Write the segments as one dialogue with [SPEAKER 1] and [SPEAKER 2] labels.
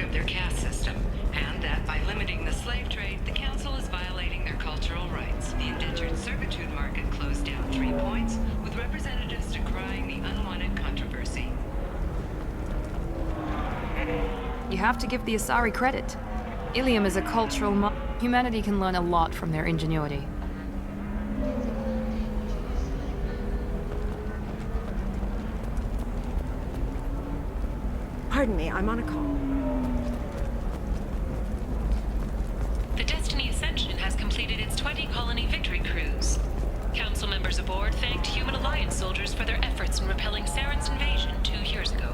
[SPEAKER 1] of their caste system, and that by limiting the slave trade, the council is violating their cultural rights. The indentured servitude market closed down 3 points, with representatives decrying the unwanted controversy.
[SPEAKER 2] You have to give the Asari credit. Ilium is a cultural humanity can learn a lot from their ingenuity.
[SPEAKER 3] Pardon me, I'm on a call.
[SPEAKER 4] The Destiny Ascension has completed its 20-colony victory cruise. Council members aboard thanked Human Alliance soldiers for their efforts in repelling Saren's invasion 2 years ago.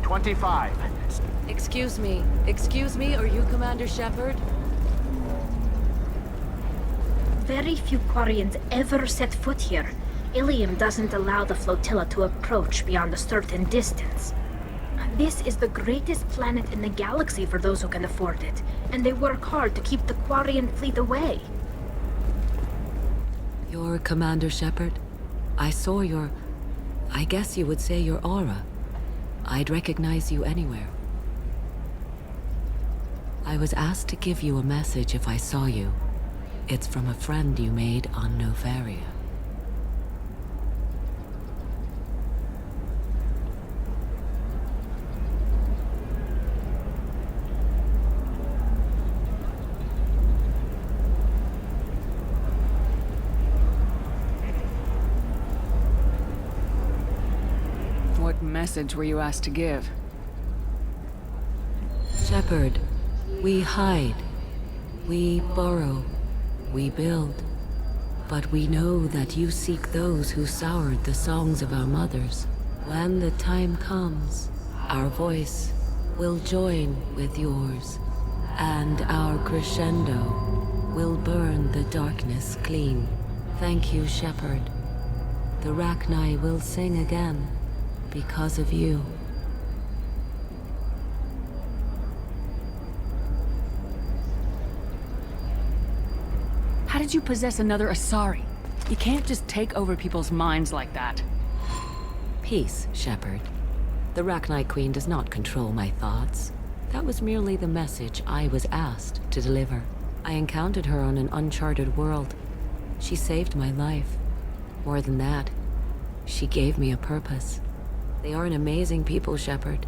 [SPEAKER 5] 25.
[SPEAKER 6] Excuse me, are you Commander Shepard?
[SPEAKER 7] Very few Quarians ever set foot here. Ilium doesn't allow the flotilla to approach beyond a certain distance. This is the greatest planet in the galaxy for those who can afford it, and they work hard to keep the Quarian fleet away.
[SPEAKER 6] You're Commander Shepard? I saw your... I guess you would say your aura. I'd recognize you anywhere. I was asked to give you a message if I saw you. It's from a friend you made on Novaria.
[SPEAKER 2] What message were you asked to give?
[SPEAKER 6] Shepard, we hide, we borrow, we build. But we know that you seek those who soured the songs of our mothers. When the time comes, our voice will join with yours, and our crescendo will burn the darkness clean. Thank you, Shepard. The Rachni will sing again because of you.
[SPEAKER 2] How did you possess another Asari? You can't just take over people's minds like that.
[SPEAKER 6] Peace, Shepard. The Rachni Queen does not control my thoughts. That was merely the message I was asked to deliver. I encountered her on an uncharted world. She saved my life. More than that, she gave me a purpose. They are an amazing people, Shepard.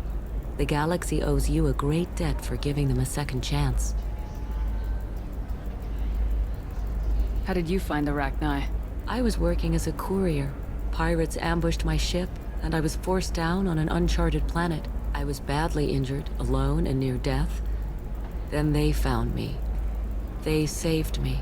[SPEAKER 6] The galaxy owes you a great debt for giving them a second chance.
[SPEAKER 2] How did you find the Rachni?
[SPEAKER 6] I was working as a courier. Pirates ambushed my ship, and I was forced down on an uncharted planet. I was badly injured, alone and near death. Then they found me. They saved me.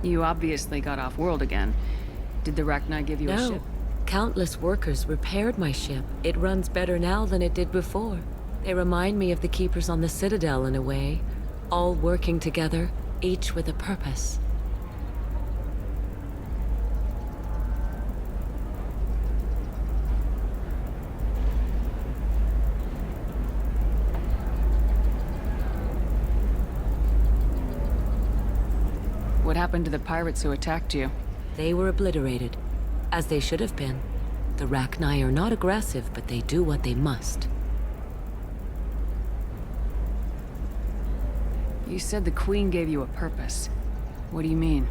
[SPEAKER 2] You obviously got off world again. Did the Rachni give you a ship?
[SPEAKER 6] Countless workers repaired my ship. It runs better now than it did before. They remind me of the Keepers on the Citadel in a way. All working together, each with a purpose.
[SPEAKER 2] What happened to the pirates who attacked you?
[SPEAKER 6] They were obliterated, as they should have been. The Rachni are not aggressive, but they do what they must.
[SPEAKER 2] You said the Queen gave you a purpose. What do you mean?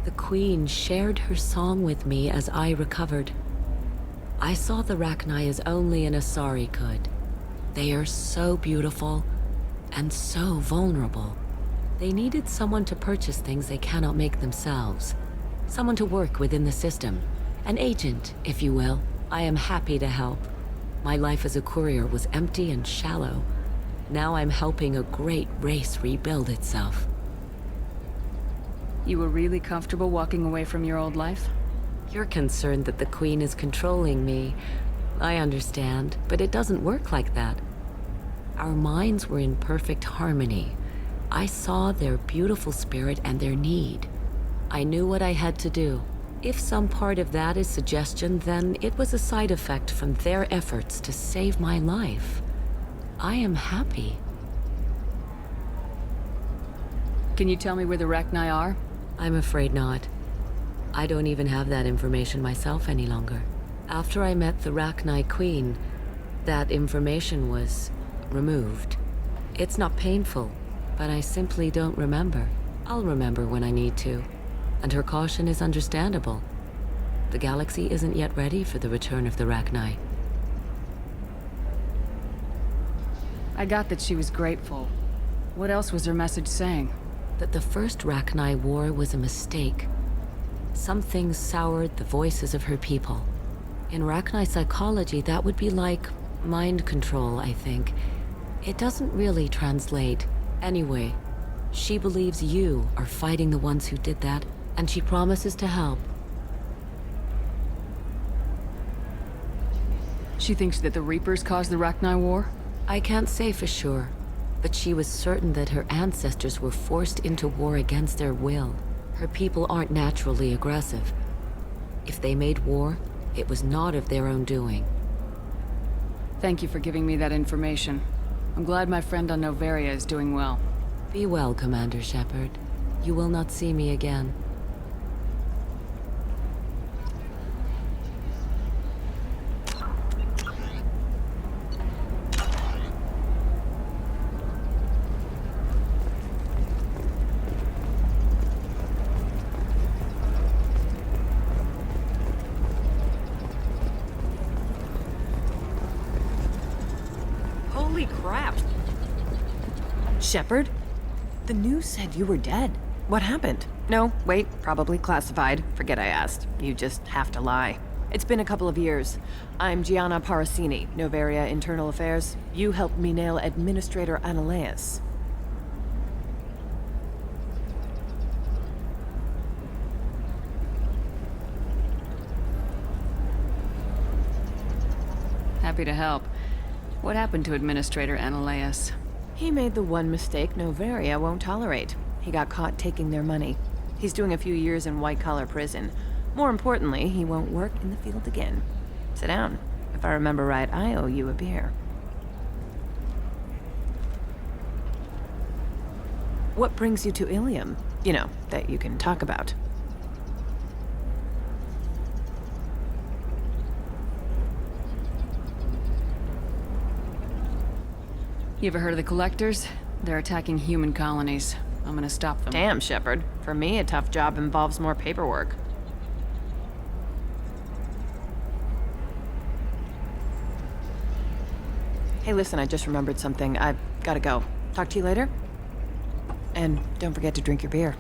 [SPEAKER 6] The Queen shared her song with me as I recovered. I saw the Rachni as only an Asari could. They are so beautiful and so vulnerable. They needed someone to purchase things they cannot make themselves. Someone to work within the system. An agent, if you will. I am happy to help. My life as a courier was empty and shallow. Now I'm helping a great race rebuild itself.
[SPEAKER 2] You were really comfortable walking away from your old life?
[SPEAKER 6] You're concerned that the Queen is controlling me. I understand, but it doesn't work like that. Our minds were in perfect harmony. I saw their beautiful spirit and their need. I knew what I had to do. If some part of that is suggestion, then it was a side effect from their efforts to save my life. I am happy.
[SPEAKER 2] Can you tell me where the Rachni are?
[SPEAKER 6] I'm afraid not. I don't even have that information myself any longer. After I met the Rachni Queen, that information was removed. It's not painful, but I simply don't remember. I'll remember when I need to. And her caution is understandable. The galaxy isn't yet ready for the return of the Rachni.
[SPEAKER 2] I got that she was grateful. What else was her message saying?
[SPEAKER 6] That the first Rachni war was a mistake. Some things soured the voices of her people. In Rachni psychology, that would be like mind control, I think. It doesn't really translate. Anyway, she believes you are fighting the ones who did that, and she promises to help.
[SPEAKER 2] She thinks that the Reapers caused the Rachni War?
[SPEAKER 6] I can't say for sure, but she was certain that her ancestors were forced into war against their will. Her people aren't naturally aggressive. If they made war, it was not of their own doing.
[SPEAKER 2] Thank you for giving me that information. I'm glad my friend on Noveria is doing well.
[SPEAKER 6] Be well, Commander Shepard. You will not see me again.
[SPEAKER 3] Holy crap! Shepard? The news said you were dead. What happened? No, wait, probably classified. Forget I asked. You just have to lie. It's been a couple of years. I'm Gianna Parasini, Noveria Internal Affairs. You helped me nail Administrator Analeus.
[SPEAKER 2] Happy to help. What happened to Administrator Analeus?
[SPEAKER 3] He made the one mistake Noveria won't tolerate. He got caught taking their money. He's doing a few years in white-collar prison. More importantly, he won't work in the field again. Sit down. If I remember right, I owe you a beer. What brings you to Ilium? You know, that you can talk about.
[SPEAKER 2] You ever heard of the Collectors? They're attacking human colonies. I'm gonna stop them.
[SPEAKER 3] Damn, Shepard. For me, a tough job involves more paperwork. Hey, listen, I just remembered something. I've gotta go. Talk to you later? And don't forget to drink your beer.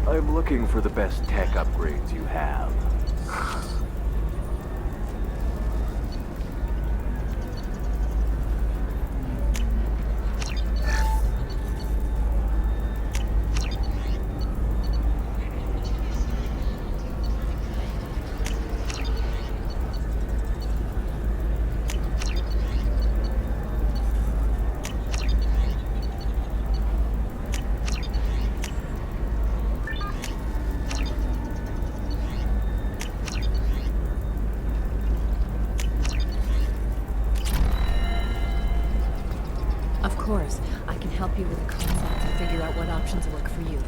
[SPEAKER 5] I'm looking for the best tech upgrades you have.
[SPEAKER 3] Of course, I can help you with the concepts and figure out what options work for you.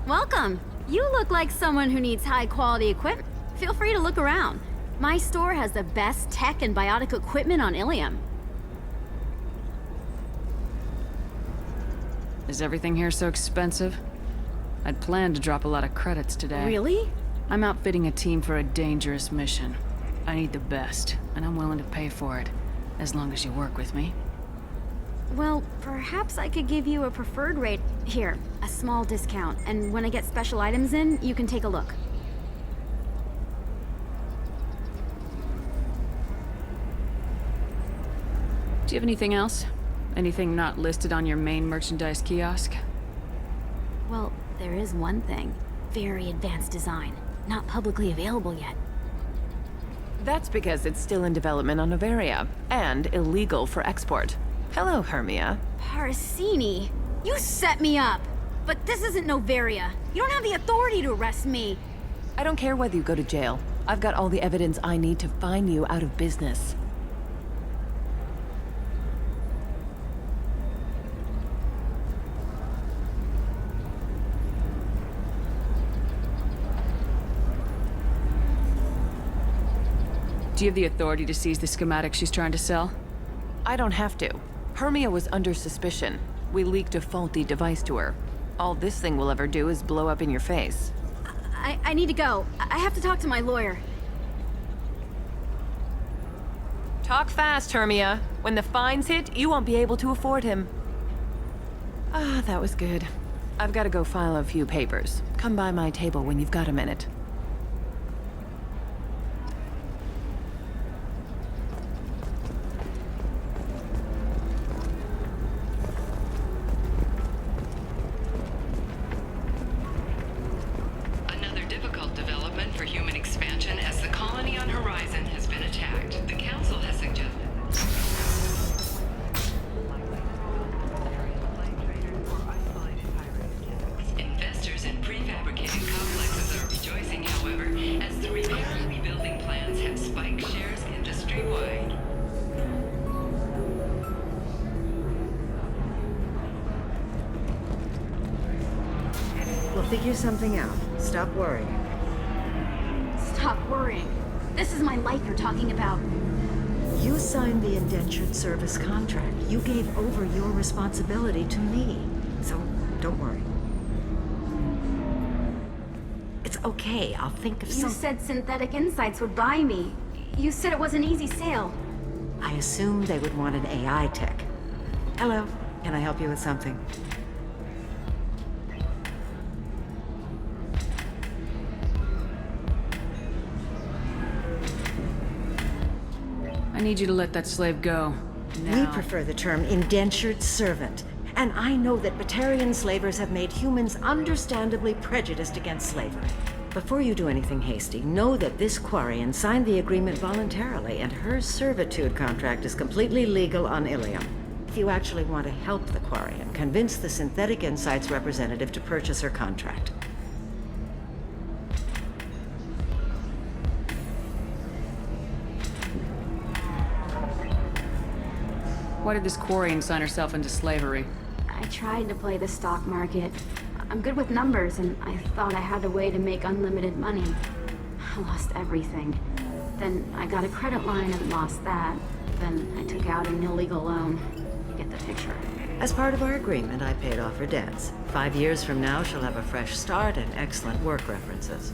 [SPEAKER 8] Welcome. You look like someone who needs high-quality equipment. Feel free to look around. My store has the best tech and biotic equipment on Ilium.
[SPEAKER 2] Is everything here so expensive? I'd planned to drop a lot of credits today.
[SPEAKER 8] Really?
[SPEAKER 2] I'm outfitting a team for a dangerous mission. I need the best, and I'm willing to pay for it, as long as you work with me.
[SPEAKER 8] Well, perhaps I could give you a preferred rate. Here, a small discount, and when I get special items in, you can take a look.
[SPEAKER 2] Do you have anything else? Anything not listed on your main merchandise kiosk?
[SPEAKER 8] Well, there is one thing. Very advanced design. Not publicly available yet.
[SPEAKER 3] That's because it's still in development on Novaria, and illegal for export. Hello, Hermia.
[SPEAKER 8] Parasini, you set me up! But this isn't Novaria. You don't have the authority to arrest me.
[SPEAKER 3] I don't care whether you go to jail. I've got all the evidence I need to fine you out of business.
[SPEAKER 2] Do you have the authority to seize the schematic she's trying to sell?
[SPEAKER 3] I don't have to. Hermia was under suspicion. We leaked a faulty device to her. All this thing will ever do is blow up in your face.
[SPEAKER 8] I need to go. I have to talk to my lawyer.
[SPEAKER 3] Talk fast, Hermia. When the fines hit, you won't be able to afford him. Ah, that was good. I've got to go file a few papers. Come by my table when you've got a minute.
[SPEAKER 1] Another difficult development for human expansion as the colony on Horizon has been attacked. The Council has suggested investors in prefabricated complexes are rejoicing, however, as the repair and rebuilding plans have spiked shares industry-wide.
[SPEAKER 9] We'll figure something out. Stop worrying.
[SPEAKER 8] Stop worrying. This is my life you're talking about.
[SPEAKER 9] You signed the indentured service contract. You gave over your responsibility to me. So, don't worry. It's okay. I'll think of
[SPEAKER 8] You
[SPEAKER 9] something.
[SPEAKER 8] said Synthetic Insights would buy me. You said it was an easy sale.
[SPEAKER 9] I assumed they would want an AI tech. Hello. Can I help you with something?
[SPEAKER 2] I need you to let that slave go. Now.
[SPEAKER 9] We prefer the term indentured servant. And I know that Batarian slavers have made humans understandably prejudiced against slavery. Before you do anything hasty, know that this Quarian signed the agreement voluntarily, and her servitude contract is completely legal on Ilium. If you actually want to help the Quarian, convince the Synthetic Insights representative to purchase her contract.
[SPEAKER 2] Why did this Quarian sign herself into slavery?
[SPEAKER 8] I tried to play the stock market. I'm good with numbers, and I thought I had a way to make unlimited money. I lost everything. Then I got a credit line and lost that. Then I took out an illegal loan. You get the picture.
[SPEAKER 9] As part of our agreement, I paid off her debts. 5 years from now, she'll have a fresh start and excellent work references.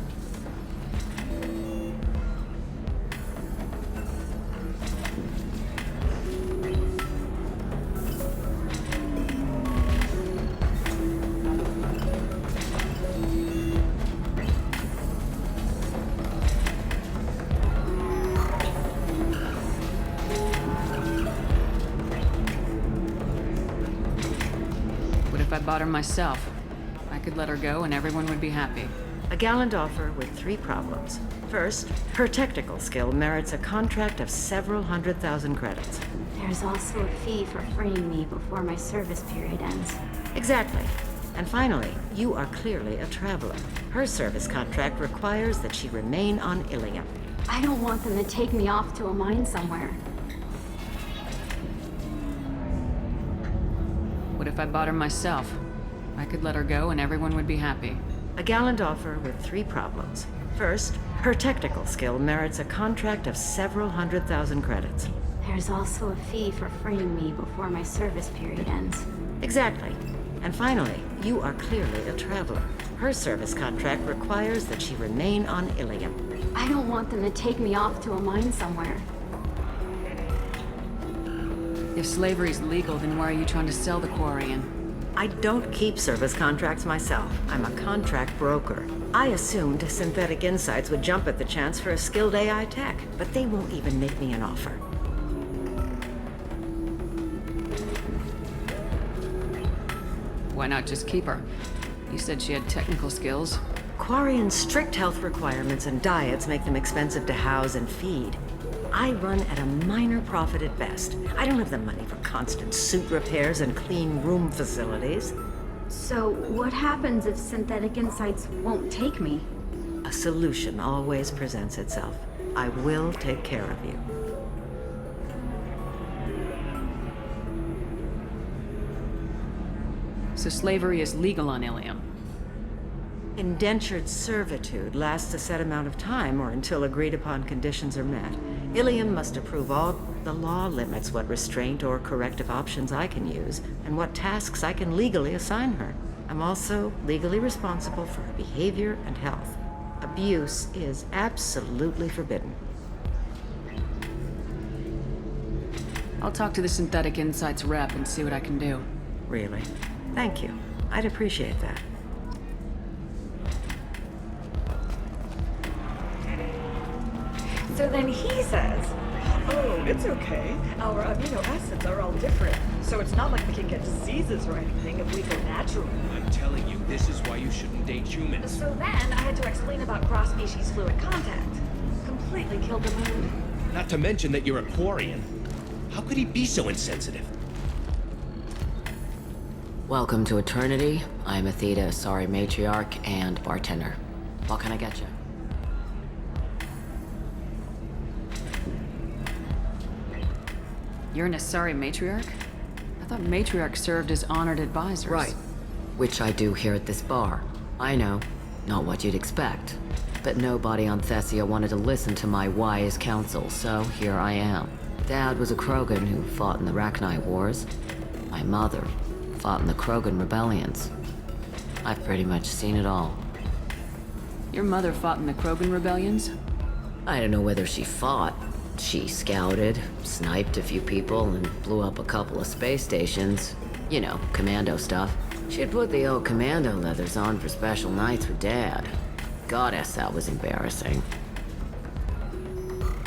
[SPEAKER 2] If I bought her myself, I could let her go and everyone would be happy.
[SPEAKER 9] A gallant offer with 3 problems. First, her technical skill merits a contract of several 100,000 credits.
[SPEAKER 8] There's also a fee for freeing me before my service period ends.
[SPEAKER 9] Exactly. And finally, you are clearly a traveler. Her service contract requires that she remain on Ilium.
[SPEAKER 8] I don't want them to take me off to a mine somewhere.
[SPEAKER 2] What if I bought her myself? I could let her go and everyone would be happy.
[SPEAKER 9] A gallant offer with 3 problems. First, her technical skill merits a contract of several 100,000 credits.
[SPEAKER 8] There's also a fee for freeing me before my service period ends.
[SPEAKER 9] Exactly. And finally, you are clearly a traveler. Her service contract requires that she remain on Ilium.
[SPEAKER 8] I don't want them to take me off to a mine somewhere.
[SPEAKER 2] If slavery's legal, then why are you trying to sell the Quarian?
[SPEAKER 9] I don't keep service contracts myself. I'm a contract broker. I assumed Synthetic Insights would jump at the chance for a skilled AI tech, but they won't even make me an offer.
[SPEAKER 2] Why not just keep her? You said she had technical skills.
[SPEAKER 9] Quarian's strict health requirements and diets make them expensive to house and feed. I run at a minor profit at best. I don't have the money for constant suit repairs and clean room facilities.
[SPEAKER 8] So, what happens if Synthetic Insights won't take me?
[SPEAKER 9] A solution always presents itself. I will take care of you.
[SPEAKER 2] So slavery is legal on Ilium.
[SPEAKER 9] Indentured servitude lasts a set amount of time or until agreed upon conditions are met. Ilium must approve all. The law limits what restraint or corrective options I can use and what tasks I can legally assign her. I'm also legally responsible for her behavior and health. Abuse is absolutely forbidden.
[SPEAKER 2] I'll talk to the Synthetic Insights rep and see what I can do.
[SPEAKER 9] Really? Thank you. I'd appreciate that.
[SPEAKER 10] So then he says, oh, it's okay. Our amino acids are all different. So it's not like we can get diseases or anything if we go natural.
[SPEAKER 11] I'm telling you, this is why you shouldn't date humans.
[SPEAKER 10] So then I had to explain about cross-species fluid contact. Completely killed the mood.
[SPEAKER 11] Not to mention that you're a Quarian. How could he be so insensitive?
[SPEAKER 6] Welcome to Eternity. I'm Athena, sorry matriarch and bartender. What can I get you?
[SPEAKER 2] You're an Asari matriarch? I thought matriarchs served as honored advisors.
[SPEAKER 6] Right. Which I do here at this bar. I know. Not what you'd expect. But nobody on Thessia wanted to listen to my wise counsel, so here I am. Dad was a Krogan who fought in the Rachni Wars. My mother fought in the Krogan rebellions. I've pretty much seen it all.
[SPEAKER 2] Your mother fought in the Krogan rebellions?
[SPEAKER 6] I don't know whether she fought. She scouted, sniped a few people, and blew up a couple of space stations. You know, commando stuff. She'd put the old commando leathers on for special nights with Dad. Goddess, that was embarrassing.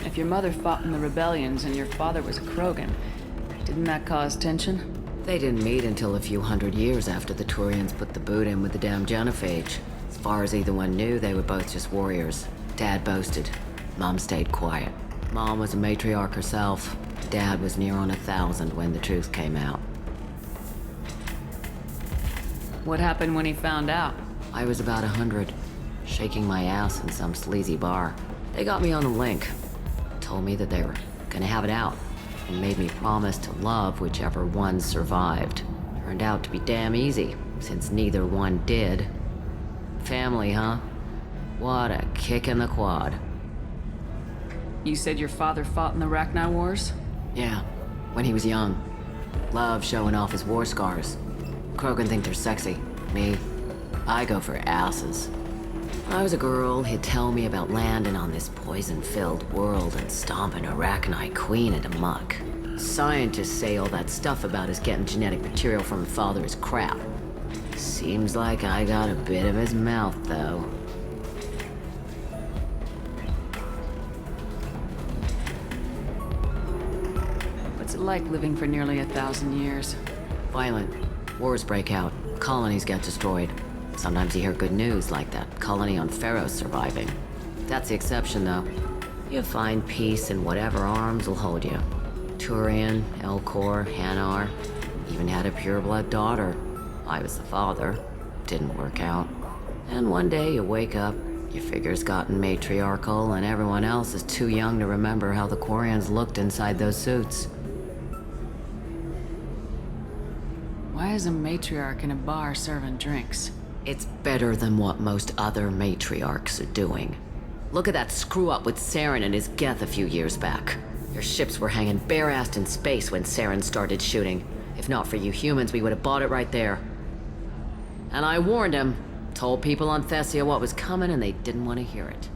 [SPEAKER 2] If your mother fought in the rebellions and your father was a Krogan, didn't that cause tension?
[SPEAKER 6] They didn't meet until a few hundred years after the Turians put the boot in with the damn genophage. As far as either one knew, they were both just warriors. Dad boasted. Mom stayed quiet. Mom was a matriarch herself. Dad was near on 1,000 when the truth came out.
[SPEAKER 2] What happened when he found out?
[SPEAKER 6] I was about 100, shaking my ass in some sleazy bar. They got me on the link. Told me that they were gonna have it out, and made me promise to love whichever one survived. Turned out to be damn easy, since neither one did. Family, huh? What a kick in the quad.
[SPEAKER 2] You said your father fought in the Rachni Wars?
[SPEAKER 6] Yeah, when he was young. Loved showing off his war scars. Krogan think they're sexy. Me, I go for asses. When I was a girl, he'd tell me about landing on this poison-filled world and stomping a Rachni queen into muck. Scientists say all that stuff about us getting genetic material from the father is crap. Seems like I got a bit of his mouth, though.
[SPEAKER 2] What's it like living for nearly 1,000 years?
[SPEAKER 6] Violent. Wars break out. Colonies get destroyed. Sometimes you hear good news, like that colony on Pharaoh surviving. That's the exception, though. You find peace in whatever arms will hold you. Turian, Elcor, Hanar. Even had a pure-blood daughter. I was the father. Didn't work out. And one day you wake up, your figure's gotten matriarchal, and everyone else is too young to remember how the Quarians looked inside those suits.
[SPEAKER 2] Why is a matriarch in a bar serving drinks?
[SPEAKER 6] It's better than what most other matriarchs are doing. Look at that screw-up with Saren and his Geth a few years back. Their ships were hanging bare-assed in space when Saren started shooting. If not for you humans, we would have bought it right there. And I warned him. Told people on Thessia what was coming, and they didn't want to hear it.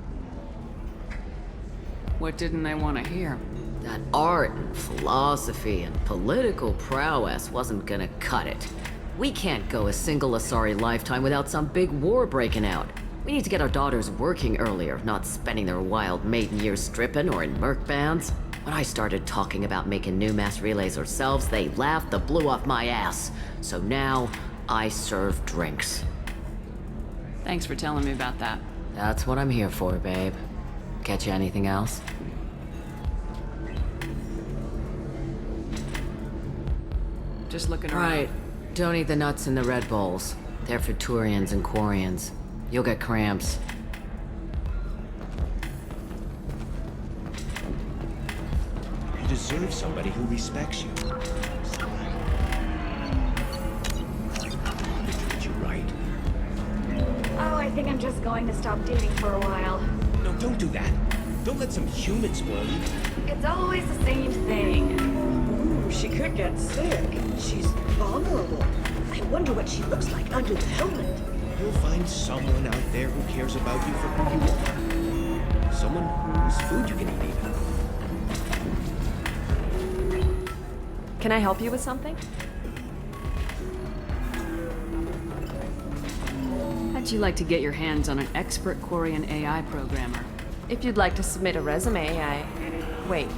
[SPEAKER 2] What didn't they want to hear?
[SPEAKER 6] That art and philosophy and political prowess wasn't gonna cut it. We can't go a single Asari lifetime without some big war breaking out. We need to get our daughters working earlier, not spending their wild maiden years stripping or in merc bands. When I started talking about making new mass relays ourselves, they laughed the blue off my ass. So now, I serve drinks.
[SPEAKER 2] Thanks for telling me about that.
[SPEAKER 6] That's what I'm here for, babe. Catch you anything else?
[SPEAKER 2] Just looking around.
[SPEAKER 6] Right. Don't eat the nuts in the Red Bowls. They're for Turians and Quarians. You'll get cramps.
[SPEAKER 11] You deserve somebody who respects you. They treat you right.
[SPEAKER 8] Oh, I think I'm just going to stop dating for a while.
[SPEAKER 11] No, don't do that. Don't let some human spoil you.
[SPEAKER 8] It's always the same thing.
[SPEAKER 10] Ooh, she could get sick. She's vulnerable. I wonder what she looks like under the helmet.
[SPEAKER 11] You'll find someone out there who cares about you for who you are. Someone whose food you can eat even.
[SPEAKER 3] Can I help you with something?
[SPEAKER 2] How'd you like to get your hands on an expert Quarian AI programmer?
[SPEAKER 3] If you'd like to submit a resume, Wait.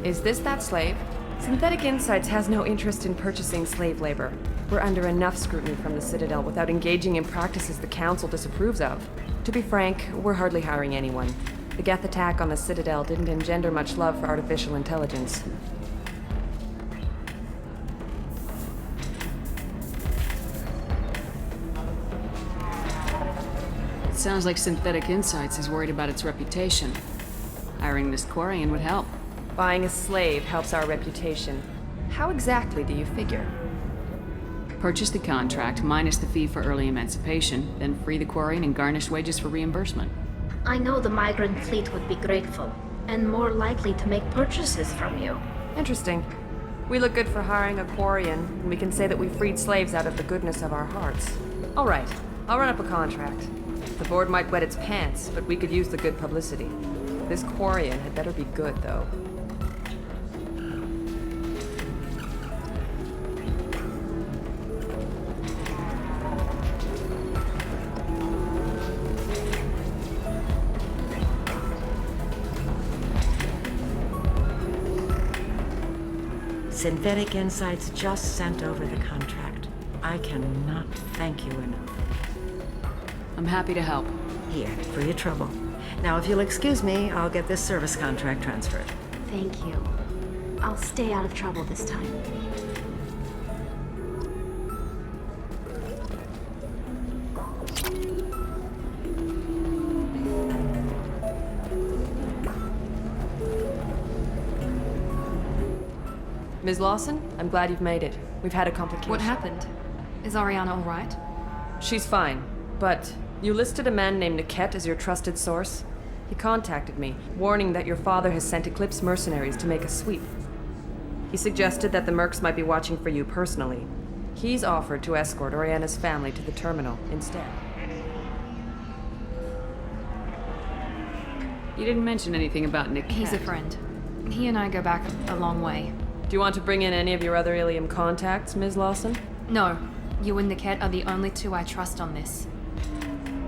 [SPEAKER 3] Is this that slave? Synthetic Insights has no interest in purchasing slave labor. We're under enough scrutiny from the Citadel without engaging in practices the Council disapproves of. To be frank, we're hardly hiring anyone. The Geth attack on the Citadel didn't engender much love for artificial intelligence.
[SPEAKER 2] It sounds like Synthetic Insights is worried about its reputation. Hiring this Quarian would help.
[SPEAKER 3] Buying a slave helps our reputation. How exactly do you figure?
[SPEAKER 2] Purchase the contract, minus the fee for early emancipation, then free the Quarian and garnish wages for reimbursement.
[SPEAKER 7] I know the migrant fleet would be grateful, and more likely to make purchases from you.
[SPEAKER 3] Interesting. We look good for hiring a Quarian, and we can say that we freed slaves out of the goodness of our hearts. All right, I'll run up a contract. The board might wet its pants, but we could use the good publicity. This Quarian had better be good, though.
[SPEAKER 9] Synthetic Insights just sent over the contract. I cannot thank you enough.
[SPEAKER 2] I'm happy to help.
[SPEAKER 9] Here, for your trouble. Now, if you'll excuse me, I'll get this service contract transferred.
[SPEAKER 8] Thank you. I'll stay out of trouble this time.
[SPEAKER 3] Ms. Lawson, I'm glad you've made it. We've had a complication.
[SPEAKER 12] What happened? Is Ariana all right?
[SPEAKER 3] She's fine, but you listed a man named Niket as your trusted source. He contacted me, warning that your father has sent Eclipse mercenaries to make a sweep. He suggested that the mercs might be watching for you personally. He's offered to escort Oriana's family to the terminal instead.
[SPEAKER 2] You didn't mention anything about Nick.
[SPEAKER 12] He's a friend. He and I go back a long way.
[SPEAKER 3] Do you want to bring in any of your other Ilium contacts, Ms. Lawson?
[SPEAKER 12] No. You and Niket are the only two I trust on this.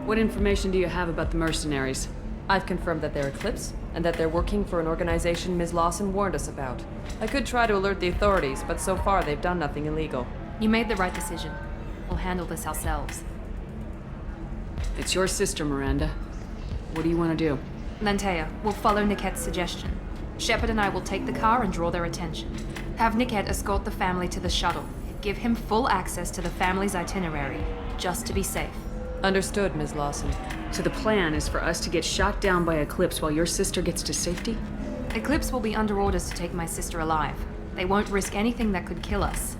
[SPEAKER 2] What information do you have about the mercenaries?
[SPEAKER 3] I've confirmed that they're Eclipse, and that they're working for an organization Ms. Lawson warned us about. I could try to alert the authorities, but so far they've done nothing illegal.
[SPEAKER 12] You made the right decision. We'll handle this ourselves.
[SPEAKER 2] It's your sister, Miranda. What do you want to do?
[SPEAKER 12] Lantea, we'll follow Niket's suggestion. Shepard and I will take the car and draw their attention. Have Niket escort the family to the shuttle. Give him full access to the family's itinerary, just to be safe.
[SPEAKER 3] Understood, Ms. Lawson.
[SPEAKER 2] So the plan is for us to get shot down by Eclipse while your sister gets to safety?
[SPEAKER 12] Eclipse will be under orders to take my sister alive. They won't risk anything that could kill us.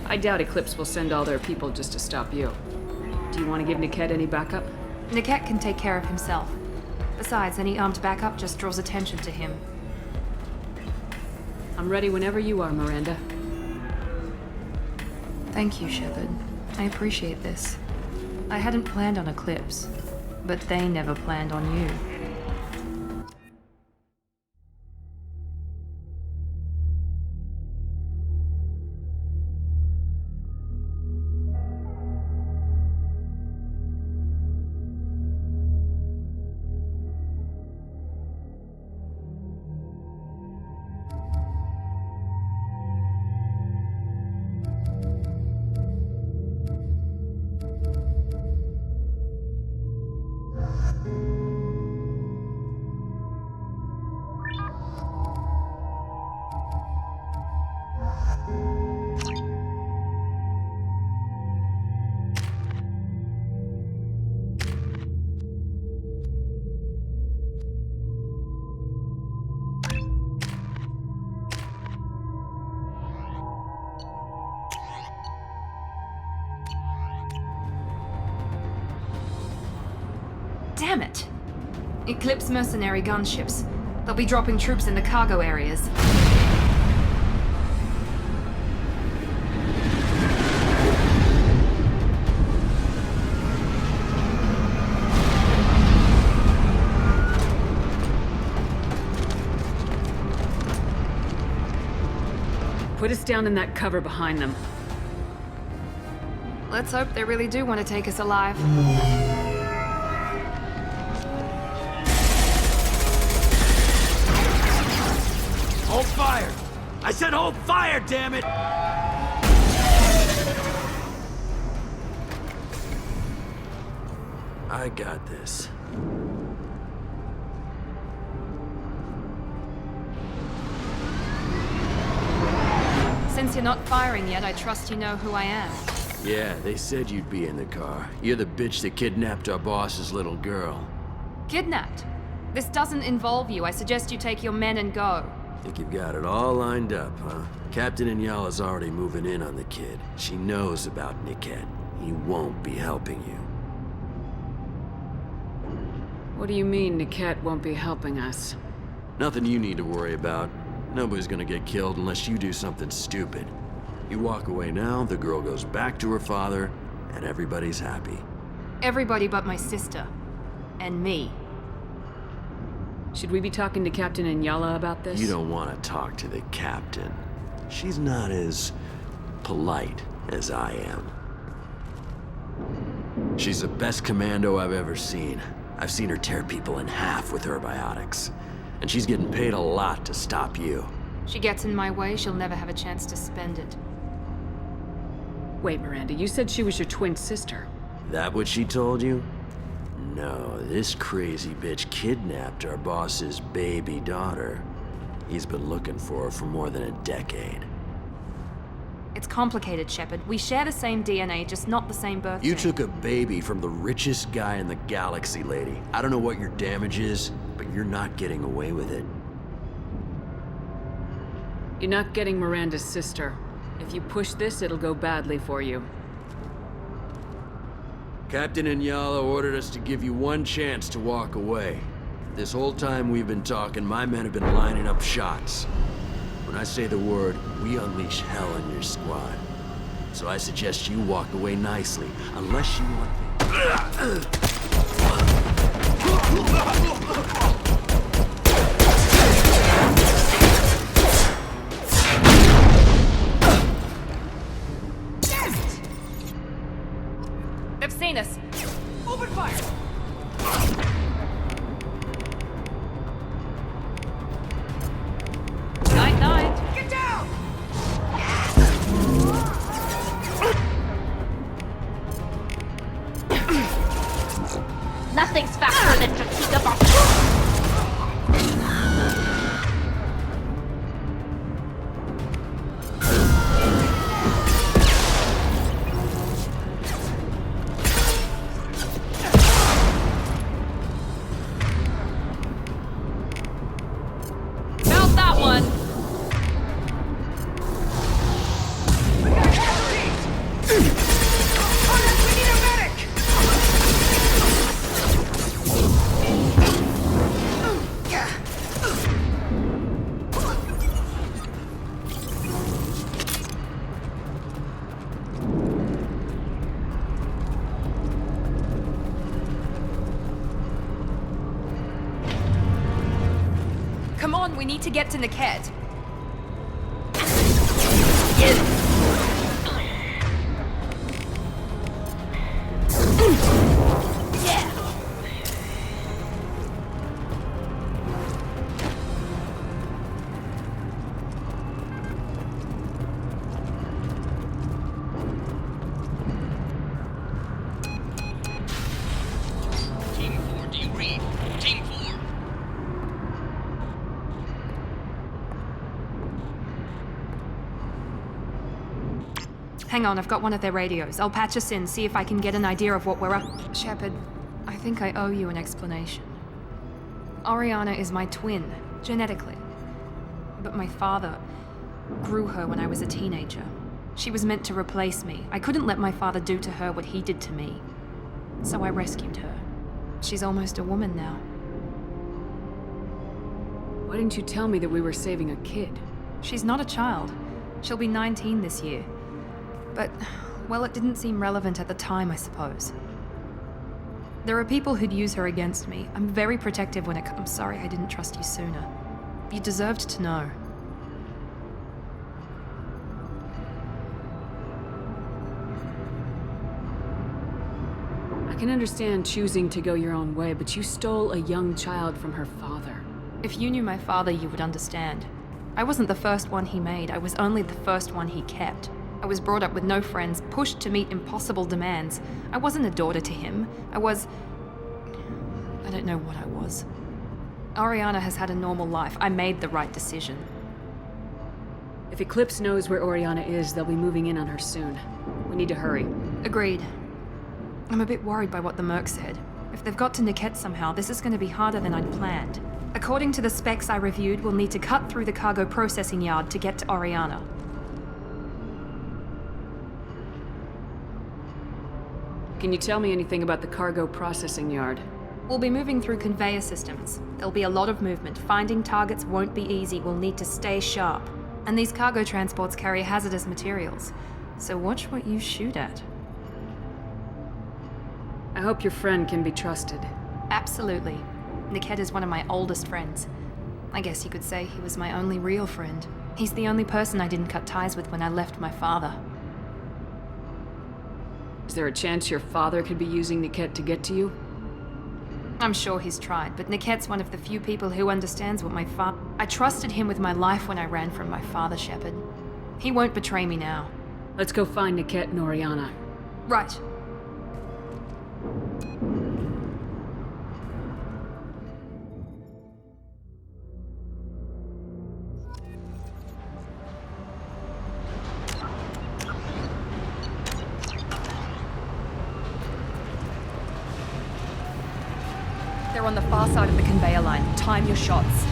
[SPEAKER 2] I doubt Eclipse will send all their people just to stop you. Do you want to give Niket any backup?
[SPEAKER 12] Niket can take care of himself. Besides, any armed backup just draws attention to him.
[SPEAKER 2] I'm ready whenever you are, Miranda.
[SPEAKER 12] Thank you, Shepard. I appreciate this. I hadn't planned on Eclipse, but they never planned on you. Damn it! Eclipse mercenary gunships. They'll be dropping troops in the cargo areas.
[SPEAKER 2] Put us down in that cover behind them.
[SPEAKER 12] Let's hope they really do want to take us alive.
[SPEAKER 13] Hold fire! I said hold fire, damn it! I got this.
[SPEAKER 12] Since you're not firing yet, I trust you know who I am.
[SPEAKER 13] Yeah, they said you'd be in the car. You're the bitch that kidnapped our boss's little girl.
[SPEAKER 12] Kidnapped? This doesn't involve you. I suggest you take your men and go.
[SPEAKER 13] Think you've got it all lined up, huh? Captain Inyala's already moving in on the kid. She knows about Niket. He won't be helping you.
[SPEAKER 2] What do you mean Niket won't be helping us?
[SPEAKER 13] Nothing you need to worry about. Nobody's gonna get killed unless you do something stupid. You walk away now, the girl goes back to her father, and everybody's happy.
[SPEAKER 12] Everybody but my sister. And me.
[SPEAKER 2] Should we be talking to Captain Inyala about this?
[SPEAKER 13] You don't want to talk to the captain. She's not as polite as I am. She's the best commando I've ever seen. I've seen her tear people in half with her biotics. And she's getting paid a lot to stop you.
[SPEAKER 12] She gets in my way, she'll never have a chance to spend it.
[SPEAKER 2] Wait, Miranda, you said she was your twin sister.
[SPEAKER 13] That what she told you? No, this crazy bitch kidnapped our boss's baby daughter. He's been looking for her for more than a decade.
[SPEAKER 12] It's complicated, Shepard. We share the same DNA, just not the same birthday.
[SPEAKER 13] You took a baby from the richest guy in the galaxy, lady. I don't know what your damage is, but you're not getting away with it.
[SPEAKER 2] You're not getting Miranda's sister. If you push this, it'll go badly for you.
[SPEAKER 13] Captain Inyala ordered us to give you one chance to walk away. This whole time we've been talking, my men have been lining up shots. When I say the word, we unleash hell in your squad. So I suggest you walk away nicely, unless you want me.
[SPEAKER 12] They've seen us.
[SPEAKER 13] Open fire!
[SPEAKER 12] Night-night.
[SPEAKER 13] Get down!
[SPEAKER 7] Nothing's faster than fatigue of our...
[SPEAKER 12] on, we need to get to Niket. Hang on, I've got one of their radios. I'll patch us in, see if I can get an idea of what we're up. Shepard, I think I owe you an explanation. Oriana is my twin, genetically. But my father grew her when I was a teenager. She was meant to replace me. I couldn't let my father do to her what he did to me. So I rescued her. She's almost a woman now.
[SPEAKER 2] Why didn't you tell me that we were saving a kid?
[SPEAKER 12] She's not a child. She'll be 19 this year. But, well, it didn't seem relevant at the time, I suppose. There are people who'd use her against me. I'm very protective when it comes. I'm sorry I didn't trust you sooner. You deserved to know.
[SPEAKER 2] I can understand choosing to go your own way, but you stole a young child from her father.
[SPEAKER 12] If you knew my father, you would understand. I wasn't the first one he made. I was only the first one he kept. I was brought up with no friends, pushed to meet impossible demands. I wasn't a daughter to him. I don't know what I was. Oriana has had a normal life. I made the right decision.
[SPEAKER 2] If Eclipse knows where Oriana is, they'll be moving in on her soon. We need to hurry.
[SPEAKER 12] Agreed. I'm a bit worried by what the Merc said. If they've got to Niket somehow, this is going to be harder than I'd planned. According to the specs I reviewed, we'll need to cut through the cargo processing yard to get to Oriana.
[SPEAKER 2] Can you tell me anything about the cargo processing yard?
[SPEAKER 12] We'll be moving through conveyor systems. There'll be a lot of movement. Finding targets won't be easy. We'll need to stay sharp. And these cargo transports carry hazardous materials. So watch what you shoot at.
[SPEAKER 2] I hope your friend can be trusted.
[SPEAKER 12] Absolutely. Niket is one of my oldest friends. I guess you could say he was my only real friend. He's the only person I didn't cut ties with when I left my father.
[SPEAKER 2] Is there a chance your father could be using Niket to get to you?
[SPEAKER 12] I'm sure he's tried, but Niket's one of the few people who understands what my father... I trusted him with my life when I ran from my father, Shepard. He won't betray me now.
[SPEAKER 2] Let's go find Niket and Oriana.
[SPEAKER 12] Right. They're on the far side of the conveyor line. Time your shots.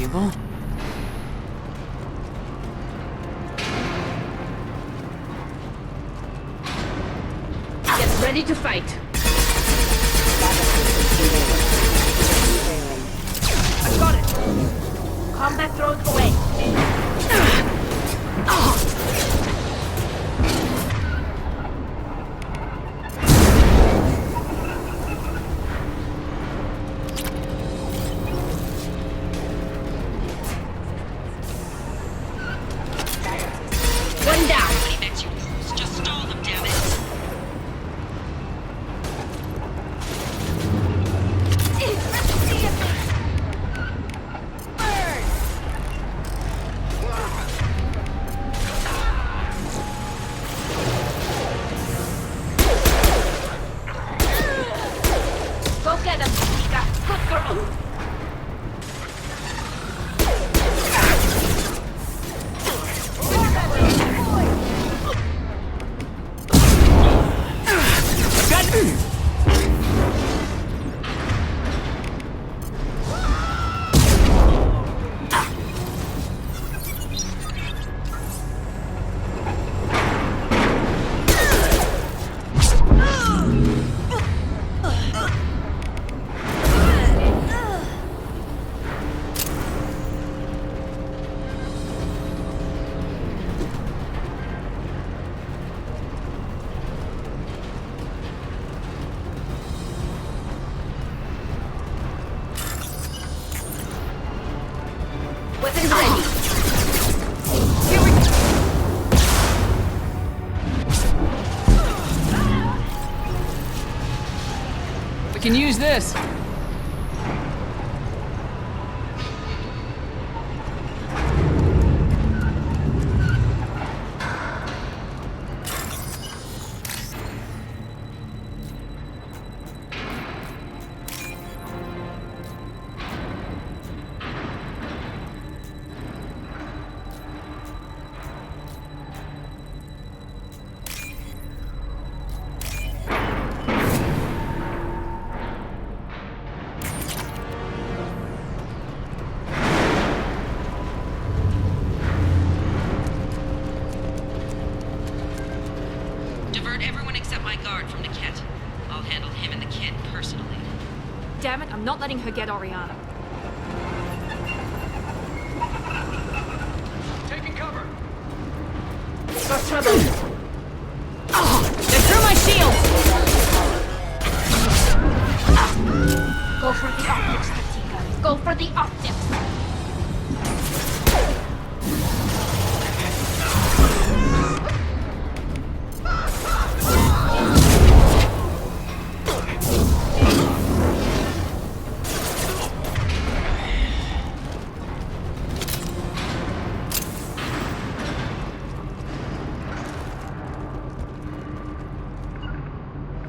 [SPEAKER 2] valuable.
[SPEAKER 7] Get ready to fight. I got it. Combat drone away. One down.
[SPEAKER 1] Just stall them, damn it.
[SPEAKER 7] Go get him, Tika. Good girl. Weapons ready. Here we go.
[SPEAKER 2] We can use this.
[SPEAKER 1] Divert everyone except my guard from Niket. I'll handle him and the kid personally.
[SPEAKER 12] Damn it, I'm not letting her get Oriana.
[SPEAKER 11] Taking cover.
[SPEAKER 7] Got trouble.
[SPEAKER 2] They threw my shield!
[SPEAKER 7] Go for the optics, Tika. Go for the optics.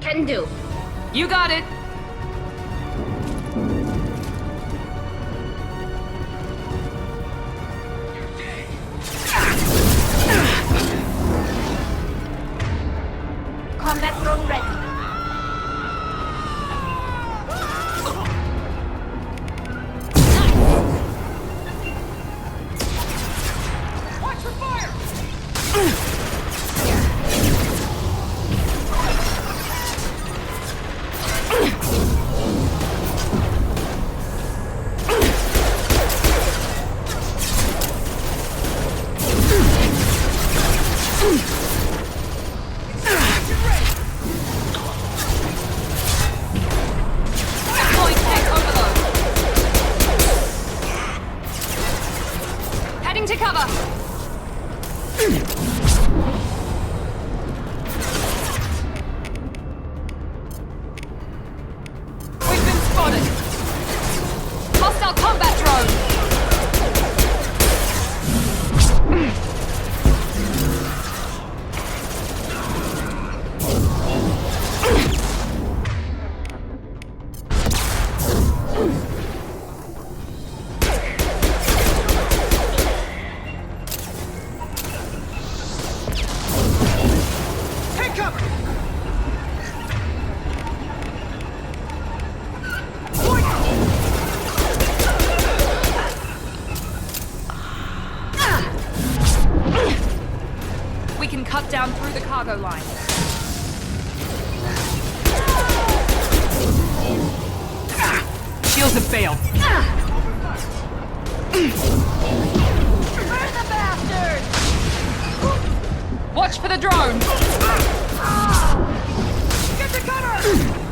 [SPEAKER 7] Can do.
[SPEAKER 12] You got it!
[SPEAKER 7] Combat drone ready.
[SPEAKER 11] Watch for fire!
[SPEAKER 12] Deploying tank overload. Heading to cover. We've been spotted. Hostile combat drone. can cut down through the cargo line.
[SPEAKER 2] Shields have failed.
[SPEAKER 12] Burn the bastard! Watch for the drone! Get to cover!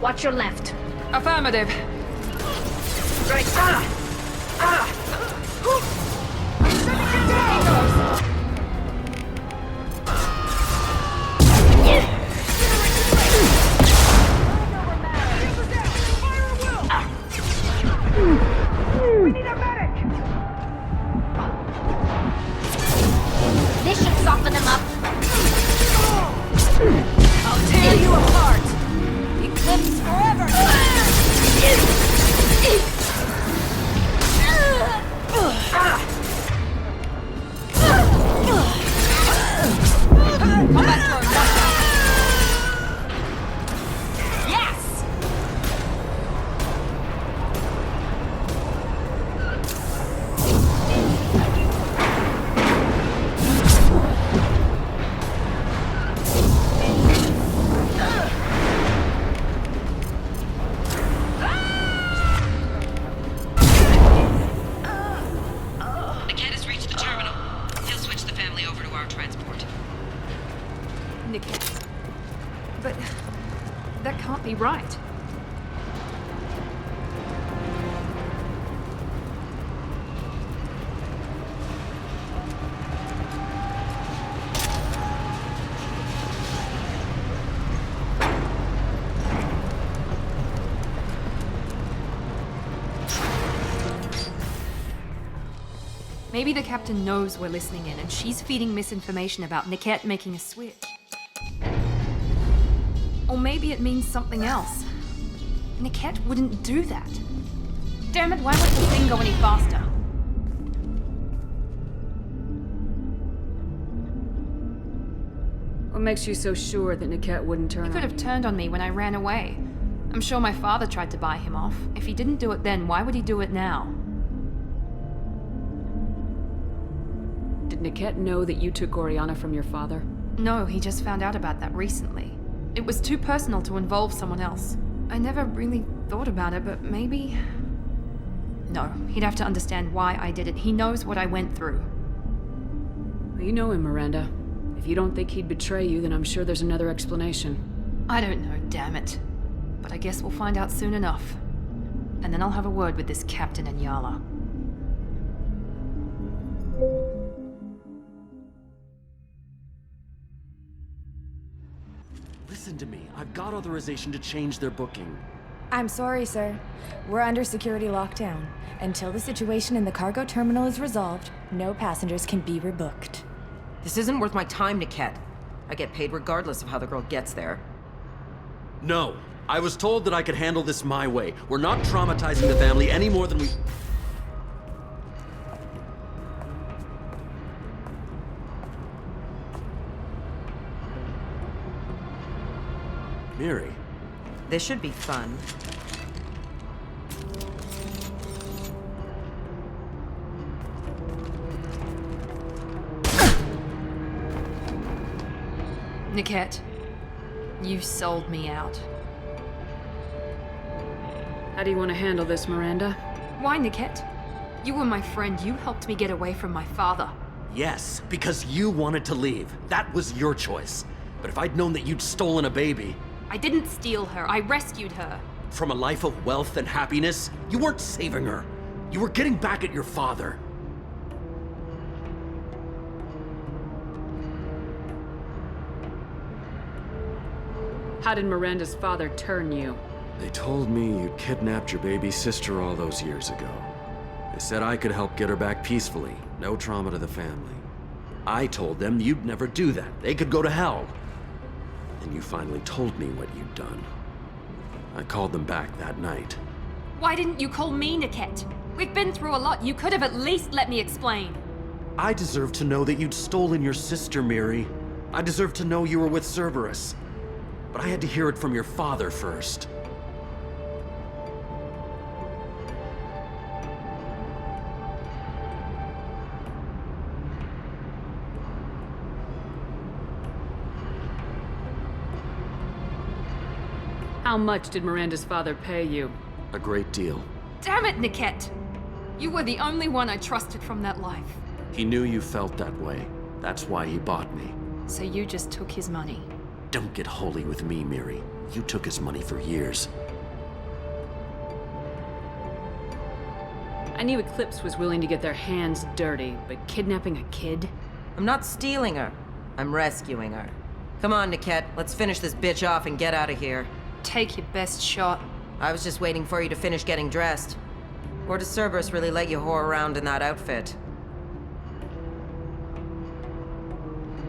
[SPEAKER 7] Watch your left.
[SPEAKER 12] Affirmative.
[SPEAKER 10] Right. We need a medic.
[SPEAKER 7] This should soften them up.
[SPEAKER 12] I'll tear you apart.
[SPEAKER 7] Eclipse forever.
[SPEAKER 12] Yes!
[SPEAKER 1] Niket has reached the terminal. He'll switch the family over to our transport.
[SPEAKER 12] Niket. But that can't be right. Maybe the captain knows we're listening in and she's feeding misinformation about Niket making a switch. Or maybe it means something else. Niket wouldn't do that. Damn it, why won't the thing go any faster?
[SPEAKER 2] What makes you so sure that Niket wouldn't turn
[SPEAKER 12] He could
[SPEAKER 2] on
[SPEAKER 12] have
[SPEAKER 2] you?
[SPEAKER 12] turned on me when I ran away. I'm sure my father tried to buy him off. If he didn't do it then, why would he do it now?
[SPEAKER 2] Did Niket know that you took Oriana from your father?
[SPEAKER 12] No, he just found out about that recently. It was too personal to involve someone else. I never really thought about it, but maybe... No, he'd have to understand why I did it. He knows what I went through.
[SPEAKER 2] Well, you know him, Miranda. If you don't think he'd betray you, then I'm sure there's another explanation.
[SPEAKER 12] I don't know, damn it. But I guess we'll find out soon enough. And then I'll have a word with this Captain Anyala.
[SPEAKER 14] Listen to me. I've got authorization to change their booking.
[SPEAKER 15] I'm sorry, sir. We're under security lockdown. Until the situation in the cargo terminal is resolved, no passengers can be rebooked.
[SPEAKER 3] This isn't worth my time, Niket. I get paid regardless of how the girl gets there.
[SPEAKER 14] No. I was told that I could handle this my way. We're not traumatizing the family any more than we... Miri.
[SPEAKER 3] This should be fun.
[SPEAKER 12] Niket, you sold me out.
[SPEAKER 2] How do you want to handle this, Miranda?
[SPEAKER 12] Why, Niket? You were my friend. You helped me get away from my father.
[SPEAKER 14] Yes, because you wanted to leave. That was your choice. But if I'd known that you'd stolen a baby...
[SPEAKER 12] I didn't steal her. I rescued her.
[SPEAKER 14] From a life of wealth and happiness, you weren't saving her. You were getting back at your father.
[SPEAKER 2] How did Miranda's father turn you?
[SPEAKER 13] They told me you'd kidnapped your baby sister all those years ago. They said I could help get her back peacefully. No trauma to the family. I told them you'd never do that. They could go to hell. And you finally told me what you'd done. I called them back that night.
[SPEAKER 12] Why didn't you call me, Niket? We've been through a lot. You could have at least let me explain.
[SPEAKER 14] I deserve to know that you'd stolen your sister, Miri. I deserve to know you were with Cerberus. But I had to hear it from your father first.
[SPEAKER 2] How much did Miranda's father pay you?
[SPEAKER 13] A great deal.
[SPEAKER 12] Damn it, Niket! You were the only one I trusted from that life.
[SPEAKER 13] He knew you felt that way. That's why he bought me.
[SPEAKER 12] So you just took his money?
[SPEAKER 13] Don't get holy with me, Miri. You took his money for years.
[SPEAKER 2] I knew Eclipse was willing to get their hands dirty, but kidnapping a kid?
[SPEAKER 3] I'm not stealing her. I'm rescuing her. Come on, Niket. Let's finish this bitch off and get out of here.
[SPEAKER 12] Take your best shot.
[SPEAKER 3] I was just waiting for you to finish getting dressed. Or does Cerberus really let you whore around in that outfit?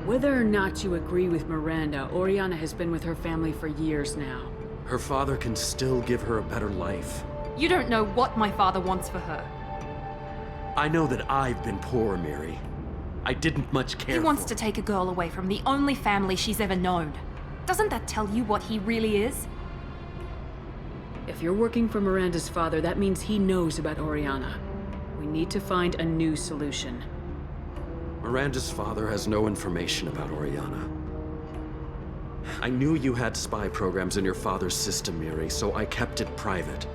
[SPEAKER 2] Whether or not you agree with Miranda, Oriana has been with her family for years now.
[SPEAKER 13] Her father can still give her a better life.
[SPEAKER 12] You don't know what my father wants for her.
[SPEAKER 14] I know that I've been poor, Miri. I didn't much care
[SPEAKER 12] He wants to take a girl away from the only family she's ever known. Doesn't that tell you what he really is?
[SPEAKER 2] If you're working for Miranda's father, that means he knows about Oriana. We need to find a new solution.
[SPEAKER 13] Miranda's father has no information about Oriana. I knew you had spy programs in your father's system, Miri, so I kept it private.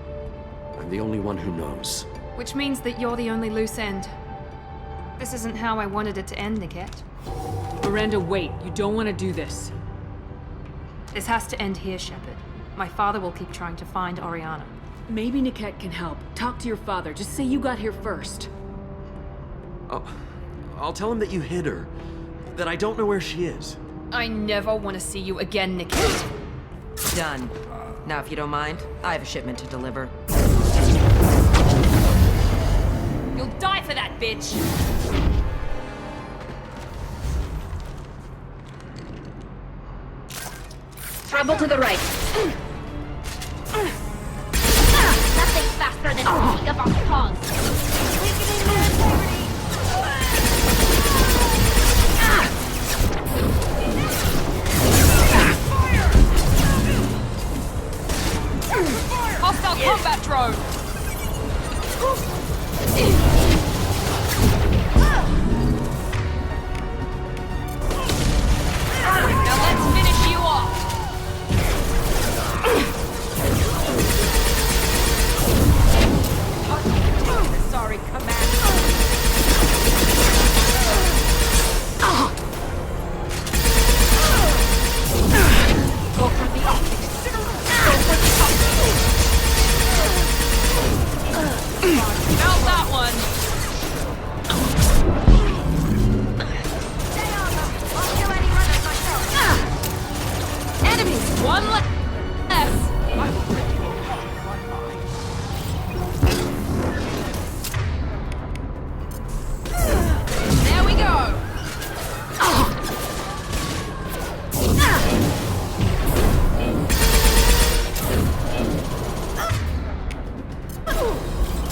[SPEAKER 13] I'm the only one who knows.
[SPEAKER 12] Which means that you're the only loose end. This isn't how I wanted it to end, Niket.
[SPEAKER 2] Miranda, wait. You don't want to do this.
[SPEAKER 12] This has to end here, Shepard. My father will keep trying to find Oriana.
[SPEAKER 2] Maybe Niket can help. Talk to your father. Just say you got here first.
[SPEAKER 14] I'll tell him that you hid her. That I don't know where she is.
[SPEAKER 12] I never want to see you again, Niket.
[SPEAKER 3] Done. Now, if you don't mind, I have a shipment to deliver.
[SPEAKER 12] You'll die for that, bitch!
[SPEAKER 7] Trouble to the right. Nothing faster than a peek of our paws. Weakening their integrity.
[SPEAKER 12] Hostile combat drone! Now let's finish you off! One less. There we go.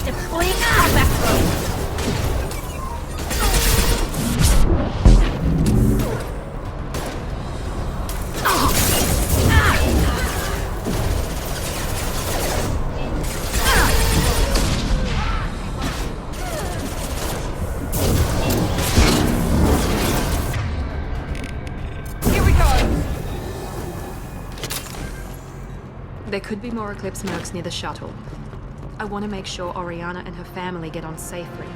[SPEAKER 7] Deploying combat throw.
[SPEAKER 12] There could be more Eclipse mercs near the shuttle. I want to make sure Oriana and her family get on safely.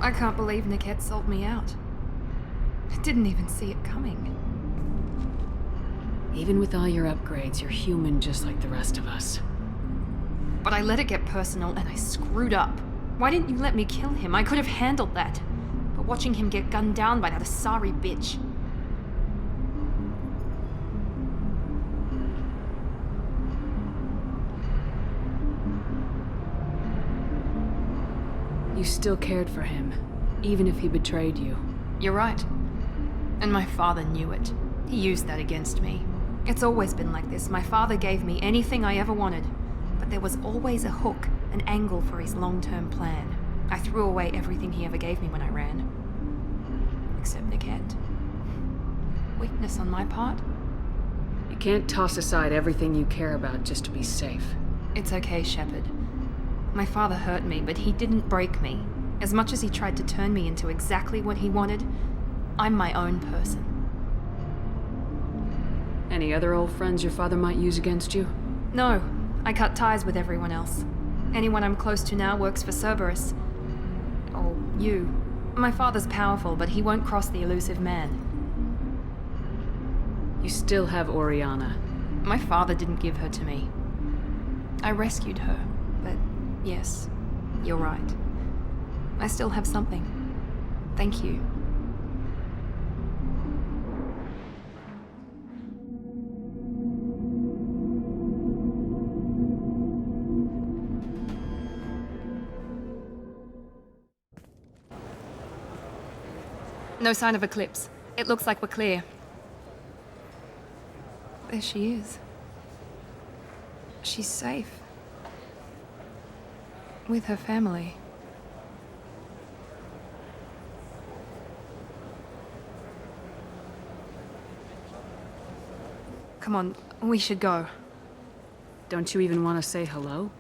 [SPEAKER 12] I can't believe Niket sold me out. I didn't even see it coming.
[SPEAKER 2] Even with all your upgrades, you're human just like the rest of us.
[SPEAKER 12] But I let it get personal and I screwed up. Why didn't you let me kill him? I could have handled that. But watching him get gunned down by that Asari bitch.
[SPEAKER 2] You still cared for him, even if he betrayed you.
[SPEAKER 12] You're right. And my father knew it. He used that against me. It's always been like this. My father gave me anything I ever wanted. But there was always a hook, an angle for his long-term plan. I threw away everything he ever gave me when I ran. Except Niket. Weakness on my part?
[SPEAKER 2] You can't toss aside everything you care about just to be safe.
[SPEAKER 12] It's okay, Shepard. My father hurt me, but he didn't break me. As much as he tried to turn me into exactly what he wanted, I'm my own person.
[SPEAKER 2] Any other old friends your father might use against you?
[SPEAKER 12] No, I cut ties with everyone else. Anyone I'm close to now works for Cerberus. Or you. My father's powerful, but he won't cross the elusive man.
[SPEAKER 2] You still have Oriana.
[SPEAKER 12] My father didn't give her to me. I rescued her, but yes, you're right. I still have something. Thank you. No sign of Eclipse. It looks like we're clear. There she is. She's safe. With her family. Come on, we should go.
[SPEAKER 2] Don't you even want to say hello?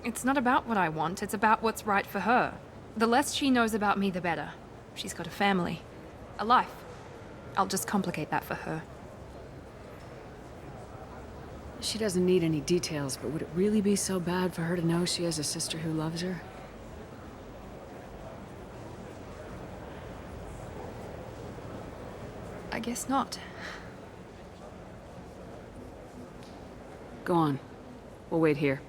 [SPEAKER 12] It's not about what I want, it's about what's right for her. The less she knows about me, the better. She's got a family. A life. I'll just complicate that for her.
[SPEAKER 2] She doesn't need any details, but would it really be so bad for her to know she has a sister who loves her?
[SPEAKER 12] I guess not.
[SPEAKER 2] Go on. We'll wait here.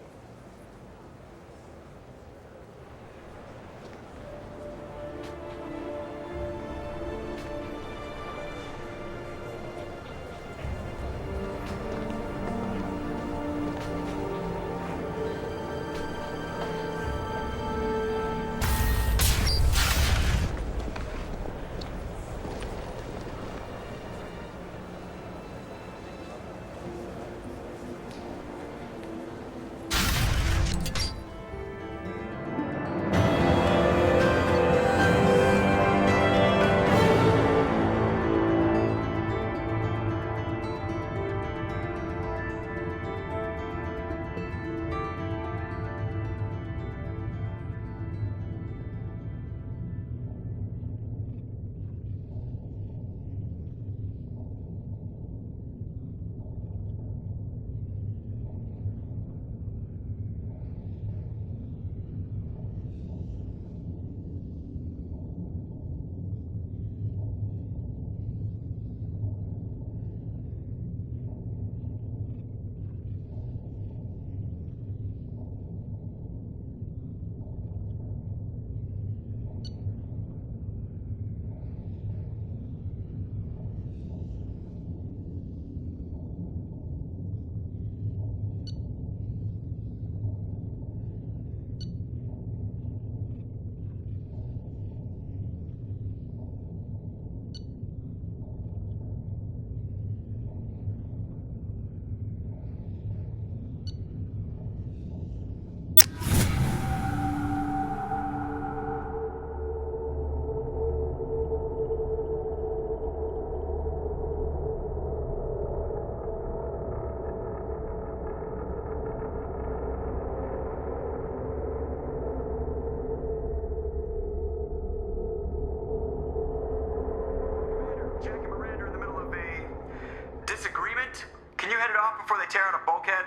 [SPEAKER 16] bulkhead.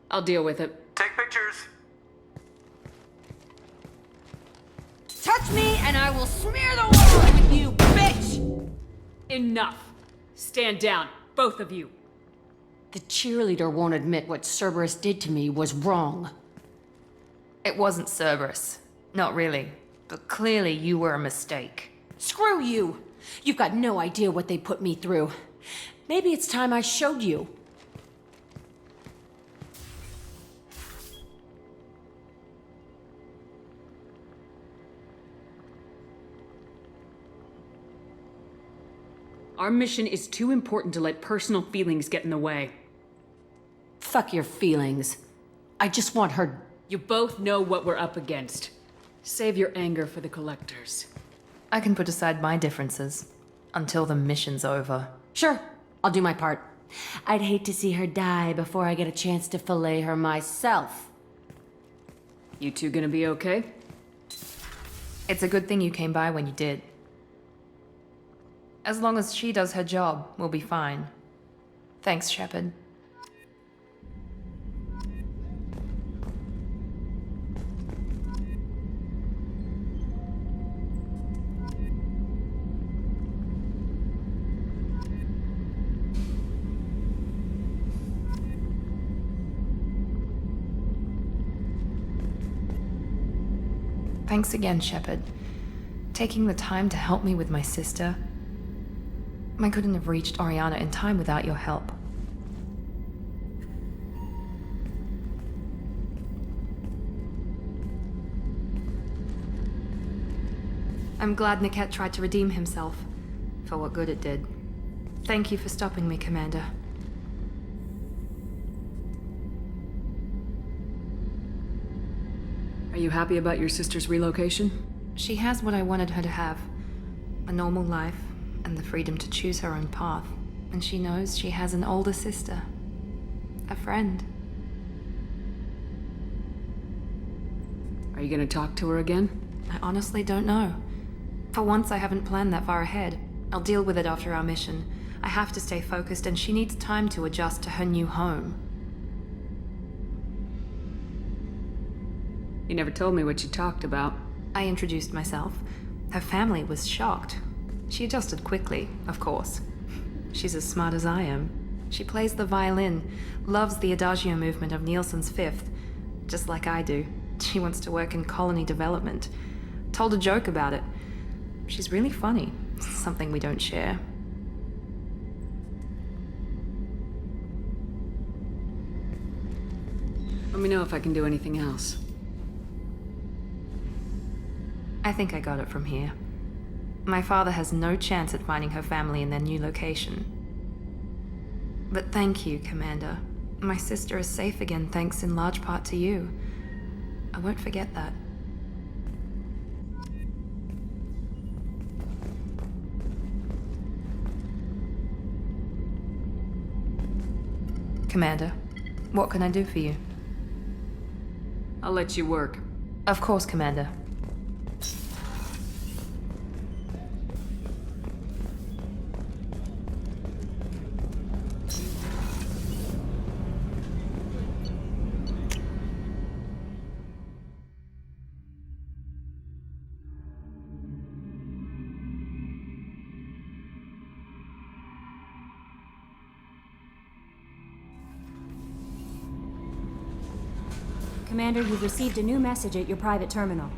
[SPEAKER 2] I'll deal with it.
[SPEAKER 16] Take pictures.
[SPEAKER 2] Touch me and I will smear the world with you, bitch! Enough. Stand down, both of you.
[SPEAKER 17] The cheerleader won't admit what Cerberus did to me was wrong.
[SPEAKER 12] It wasn't Cerberus. Not really. But clearly you were a mistake.
[SPEAKER 17] Screw you! You've got no idea what they put me through. Maybe it's time I showed you.
[SPEAKER 2] Our mission is too important to let personal feelings get in the way.
[SPEAKER 17] Fuck your feelings. I just want her...
[SPEAKER 2] You both know what we're up against. Save your anger for the collectors.
[SPEAKER 12] I can put aside my differences until the mission's over.
[SPEAKER 17] Sure, I'll do my part. I'd hate to see her die before I get a chance to fillet her myself.
[SPEAKER 2] You two gonna be okay?
[SPEAKER 12] It's a good thing you came by when you did. As long as she does her job, we'll be fine. Thanks, Shepard. Thanks again, Shepard. Taking the time to help me with my sister. I couldn't have reached Oriana in time without your help. I'm glad Niket tried to redeem himself, for what good it did. Thank you for stopping me, Commander.
[SPEAKER 2] Are you happy about your sister's relocation?
[SPEAKER 12] She has what I wanted her to have. A normal life, and the freedom to choose her own path. And she knows she has an older sister. A friend.
[SPEAKER 2] Are you gonna talk to her again?
[SPEAKER 12] I honestly don't know. For once, I haven't planned that far ahead. I'll deal with it after our mission. I have to stay focused, and she needs time to adjust to her new home.
[SPEAKER 2] You never told me what you talked about.
[SPEAKER 12] I introduced myself. Her family was shocked. She adjusted quickly, of course. She's as smart as I am. She plays the violin, loves the adagio movement of Nielsen's Fifth, just like I do. She wants to work in colony development. Told a joke about it. She's really funny, something we don't share.
[SPEAKER 2] Let me know if I can do anything else.
[SPEAKER 12] I think I got it from here. My father has no chance at finding her family in their new location. But thank you, Commander. My sister is safe again thanks in large part to you. I won't forget that. Commander, what can I do for you?
[SPEAKER 2] I'll let you work.
[SPEAKER 12] Of course, Commander.
[SPEAKER 18] Commander, you've received a new message at your private terminal.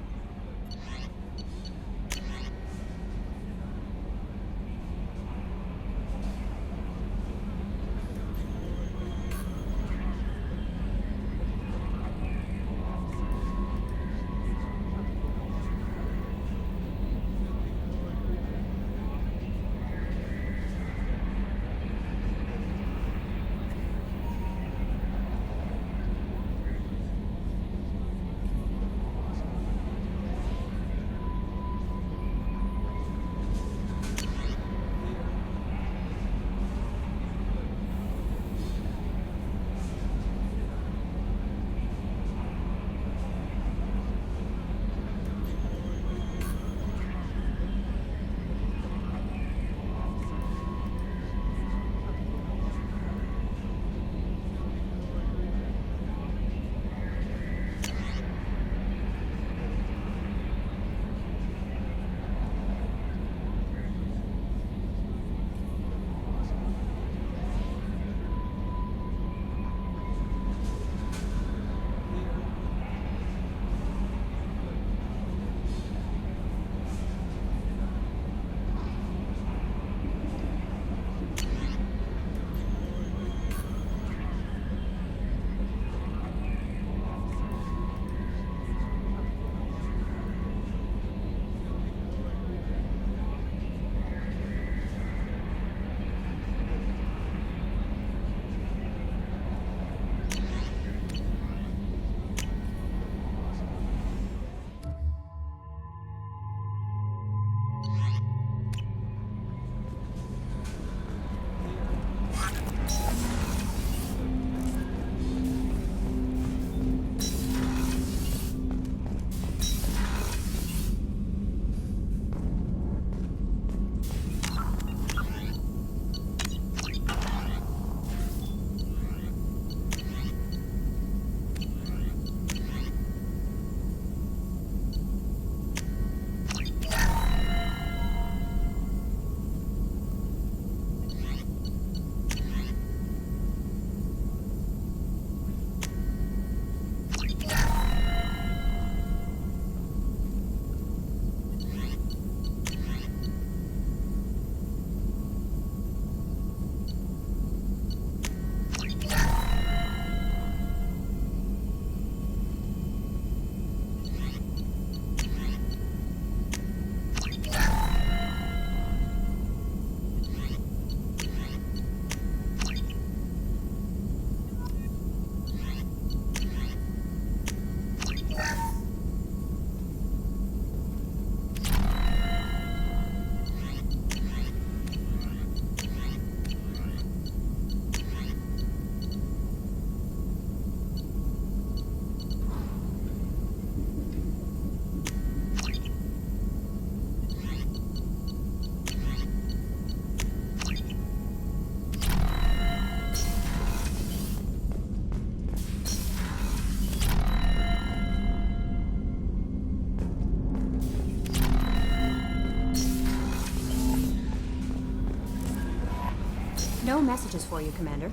[SPEAKER 18] No messages for you, Commander.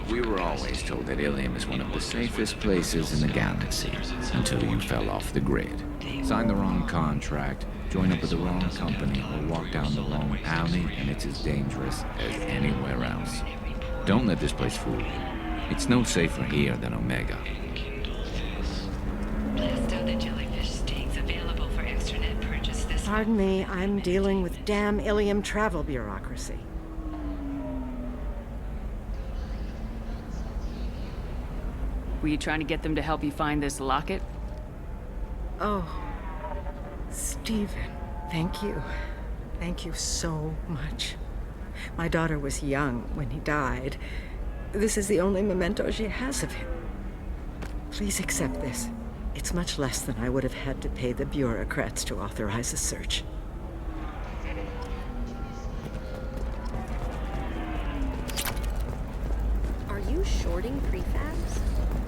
[SPEAKER 16] We were always told that Ilium is one of the safest places in the galaxy, until you fell off the grid. Sign the wrong contract, join up with the wrong company, or walk down the wrong alley, and it's as dangerous as anywhere else. Don't let this place fool you. It's no safer here than Omega.
[SPEAKER 9] Pardon me, I'm dealing with damn Ilium travel bureaucracy.
[SPEAKER 2] Were you trying to get them to help you find this locket?
[SPEAKER 9] Oh, Stephen, thank you. Thank you so much. My daughter was young when he died. This is the only memento she has of him. Please accept this. It's much less than I would have had to pay the bureaucrats to authorize a search.
[SPEAKER 3] Are you shorting prefabs?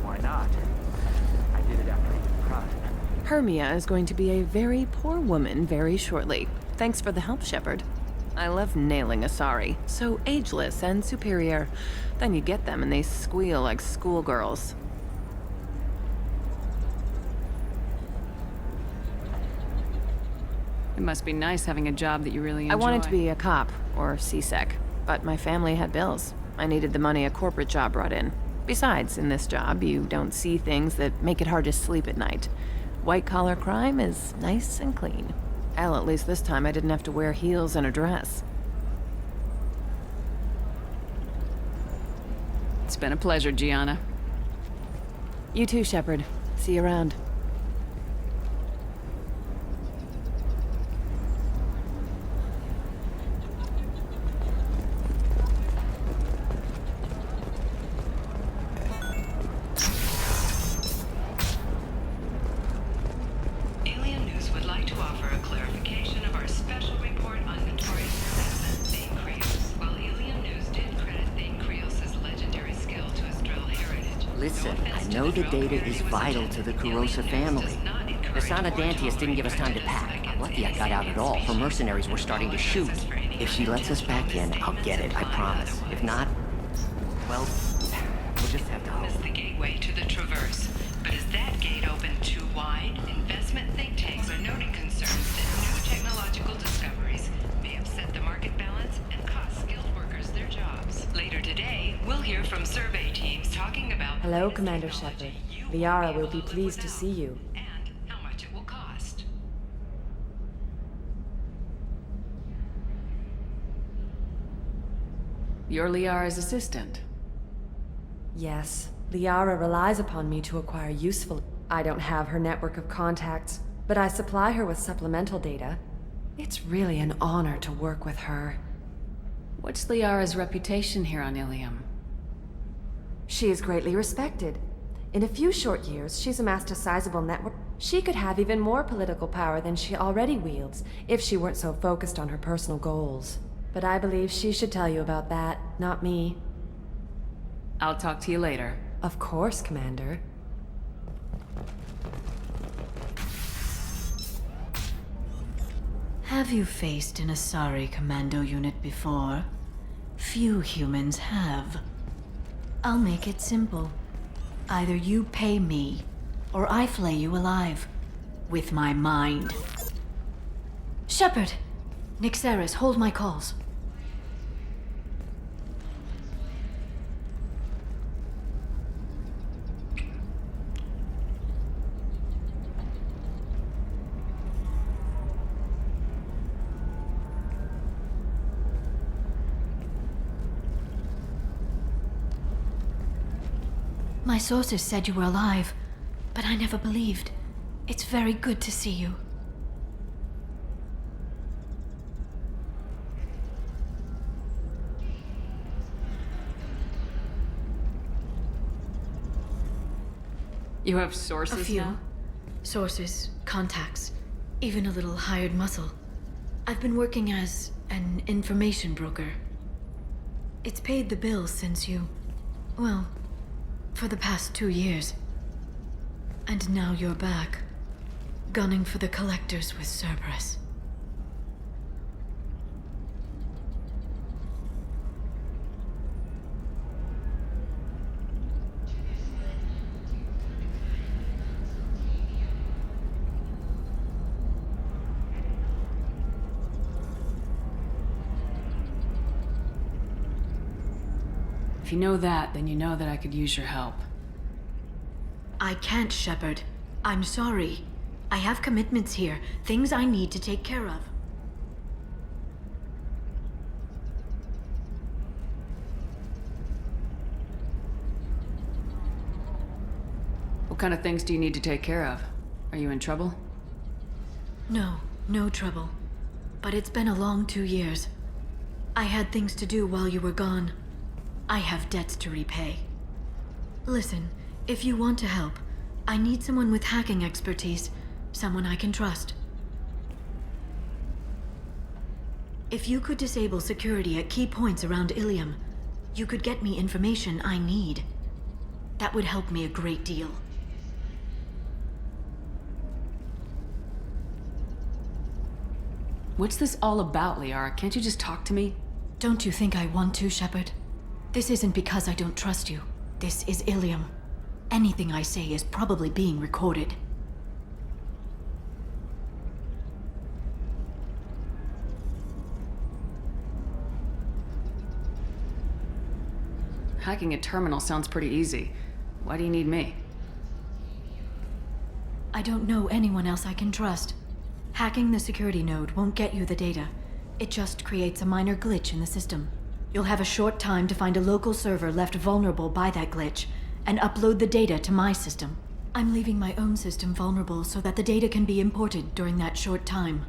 [SPEAKER 5] Why not? I did it after he cried.
[SPEAKER 3] Hermia is going to be a very poor woman very shortly. Thanks for the help, Shepard. I love nailing Asari. So ageless and superior. Then you get them and they squeal like schoolgirls.
[SPEAKER 2] It must be nice having a job that you really enjoy.
[SPEAKER 3] I wanted to be a cop, or CSEC, but my family had bills. I needed the money a corporate job brought in. Besides, in this job, you don't see things that make it hard to sleep at night. White-collar crime is nice and clean. Hell, at least this time I didn't have to wear heels and a dress.
[SPEAKER 2] It's been a pleasure, Gianna.
[SPEAKER 3] You too, Shepard. See you around.
[SPEAKER 19] Listen, I know the data is vital to the Kurosa family. The Sana Dantius didn't give us time to pack. I'm lucky I got out at all. Her mercenaries were starting to shoot. If she lets us back in, I'll get it, I promise. If not, well, we'll just have to hope.
[SPEAKER 1] Is the gateway to the Traverse. But is that gate open too wide? Investment think tanks are noting concerns that new technological discoveries may upset the market balance and cost skilled workers their jobs. Later today, we'll hear from survey teams talking about...
[SPEAKER 20] Hello, Commander Shepard. Liara will be pleased to see you.
[SPEAKER 1] And how much it will cost.
[SPEAKER 2] You're Liara's assistant.
[SPEAKER 20] Yes, Liara relies upon me to acquire useful... I don't have her network of contacts, but I supply her with supplemental data. It's really an honor to work with her.
[SPEAKER 2] What's Liara's reputation here on Ilium?
[SPEAKER 20] She is greatly respected. In a few short years, she's amassed a sizable network. She could have even more political power than she already wields, if she weren't so focused on her personal goals. But I believe she should tell you about that, not me.
[SPEAKER 2] I'll talk to you later.
[SPEAKER 20] Of course, Commander.
[SPEAKER 21] Have you faced an Asari commando unit before? Few humans have. I'll make it simple. Either you pay me, or I flay you alive. With my mind. Shepard! Nixeris, hold my calls. My sources said you were alive, but I never believed. It's very good to see you.
[SPEAKER 2] You have sources
[SPEAKER 21] A few.
[SPEAKER 2] now?
[SPEAKER 21] Sources, contacts, even a little hired muscle. I've been working as an information broker. It's paid the bills since you... well, for the past 2 years. And now you're back, gunning for the collectors with Cerberus.
[SPEAKER 2] If you know that, then you know that I could use your help.
[SPEAKER 21] I can't, Shepard. I'm sorry. I have commitments here, things I need to take care of.
[SPEAKER 2] What kind of things do you need to take care of? Are you in trouble?
[SPEAKER 21] No, no trouble. But it's been a long 2 years. I had things to do while you were gone. I have debts to repay. Listen, if you want to help, I need someone with hacking expertise. Someone I can trust. If you could disable security at key points around Ilium, you could get me information I need. That would help me a great deal.
[SPEAKER 2] What's this all about, Liara? Can't you just talk to me?
[SPEAKER 21] Don't you think I want to, Shepard? This isn't because I don't trust you. This is Ilium. Anything I say is probably being recorded.
[SPEAKER 2] Hacking a terminal sounds pretty easy. Why do you need me?
[SPEAKER 21] I don't know anyone else I can trust. Hacking the security node won't get you the data. It just creates a minor glitch in the system. You'll have a short time to find a local server left vulnerable by that glitch, and upload the data to my system. I'm leaving my own system vulnerable so that the data can be imported during that short time.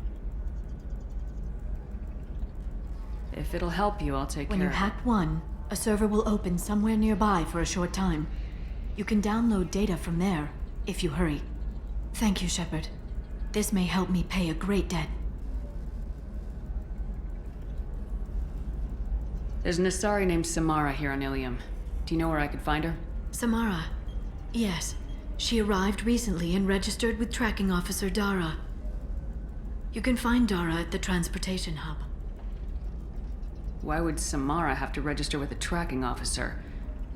[SPEAKER 2] If it'll help you, I'll take care of it.
[SPEAKER 21] When you hack one, a server will open somewhere nearby for a short time. You can download data from there, if you hurry. Thank you, Shepard. This may help me pay a great debt.
[SPEAKER 2] There's an Asari named Samara here on Ilium. Do you know where I could find her?
[SPEAKER 21] Samara? Yes. She arrived recently and registered with Tracking Officer Dara. You can find Dara at the transportation hub.
[SPEAKER 2] Why would Samara have to register with a tracking officer?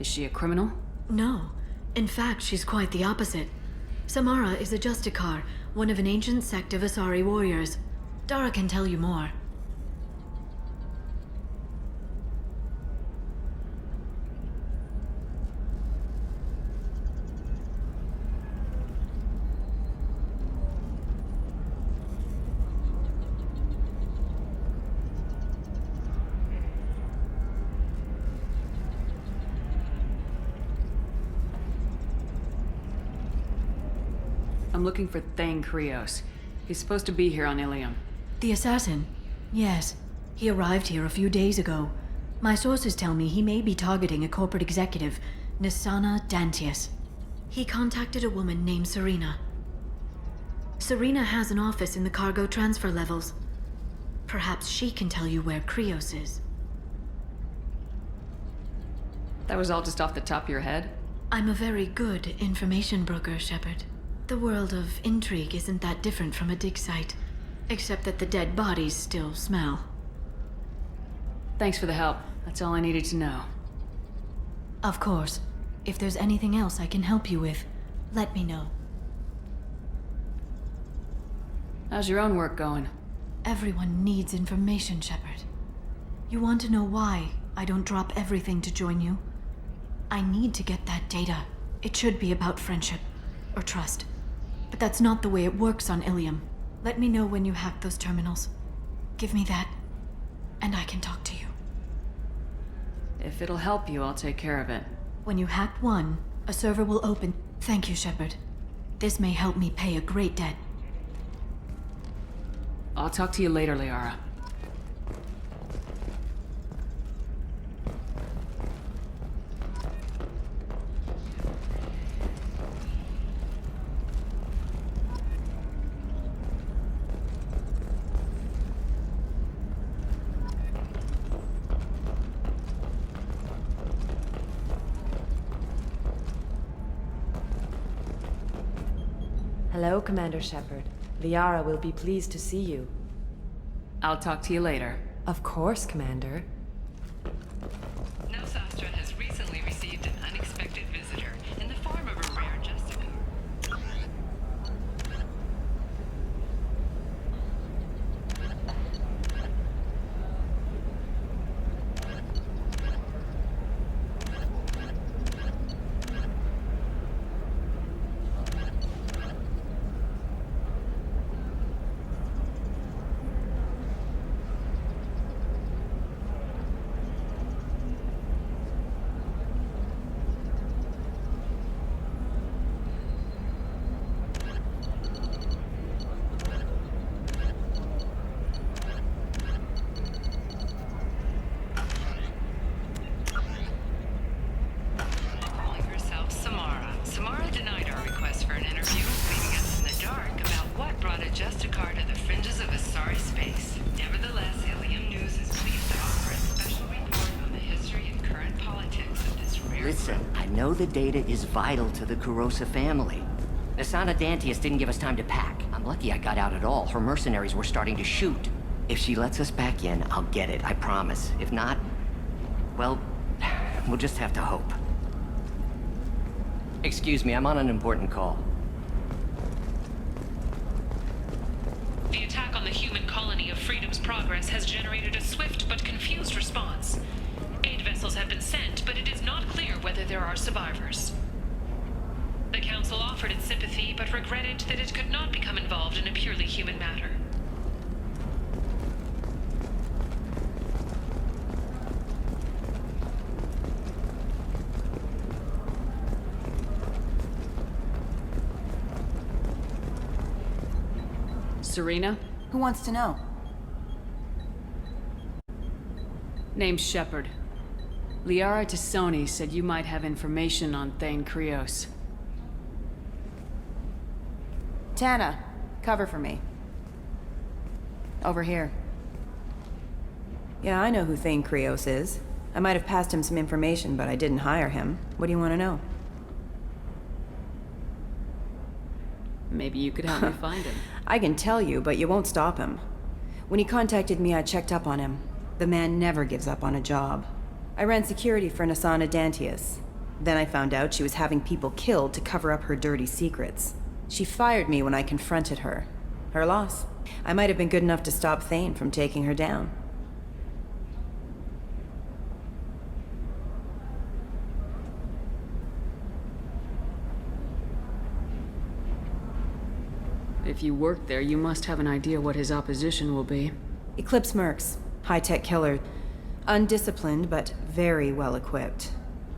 [SPEAKER 2] Is she a criminal?
[SPEAKER 21] No. In fact, she's quite the opposite. Samara is a Justicar, one of an ancient sect of Asari warriors. Dara can tell you more.
[SPEAKER 2] I'm looking for Thane Krios. He's supposed to be here on Ilium.
[SPEAKER 21] The assassin? Yes. He arrived here a few days ago. My sources tell me he may be targeting a corporate executive, Nisana Dantius. He contacted a woman named Serena. Serena has an office in the cargo transfer levels. Perhaps she can tell you where Krios is.
[SPEAKER 2] That was all just off the top of your head?
[SPEAKER 21] I'm a very good information broker, Shepard. The world of intrigue isn't that different from a dig site, except that the dead bodies still smell.
[SPEAKER 2] Thanks for the help. That's all I needed to know.
[SPEAKER 21] Of course. If there's anything else I can help you with, let me know.
[SPEAKER 2] How's your own work going?
[SPEAKER 21] Everyone needs information, Shepard. You want to know why I don't drop everything to join you? I need to get that data. It should be about friendship, or trust. But that's not the way it works on Ilium. Let me know when you hack those terminals. Give me that, and I can talk to you.
[SPEAKER 2] If it'll help you, I'll take care of it.
[SPEAKER 21] When you hack one, a server will open. Thank you, Shepard. This may help me pay a great debt.
[SPEAKER 2] I'll talk to you later, Liara.
[SPEAKER 20] Hello, Commander Shepard. Liara will be pleased to see you.
[SPEAKER 2] I'll talk to you later.
[SPEAKER 20] Of course, Commander.
[SPEAKER 1] Nosastra has recently received an unexpected visitor in the form of a rare Justicar.
[SPEAKER 19] Listen, I know the data is vital to the Kurosa family. Asana Dantius didn't give us time to pack. I'm lucky I got out at all. Her mercenaries were starting to shoot. If she lets us back in, I'll get it, I promise. If not, well, we'll just have to hope. Excuse me, I'm on an important call.
[SPEAKER 4] The attack on the human colony of Freedom's Progress has generated a swift but confused response. Aid vessels have been sent, but it is not clear whether there are survivors. The Council offered its sympathy, but regretted that it could not become involved in a purely human matter.
[SPEAKER 2] Serena?
[SPEAKER 22] Who wants to know?
[SPEAKER 2] Name's Shepard. Liara Tassoni said you might have information on Thane Krios.
[SPEAKER 22] Tana, cover for me. Over here. Yeah, I know who Thane Krios is. I might have passed him some information, but I didn't hire him. What do you want to know?
[SPEAKER 2] Maybe you could help me find him.
[SPEAKER 22] I can tell you, but you won't stop him. When he contacted me, I checked up on him. The man never gives up on a job. I ran security for Asana Dantius. Then I found out she was having people killed to cover up her dirty secrets. She fired me when I confronted her. Her loss. I might have been good enough to stop Thane from taking her down.
[SPEAKER 2] If you work there, you must have an idea what his opposition will be.
[SPEAKER 22] Eclipse mercs. High-tech killer. Undisciplined, but very well equipped.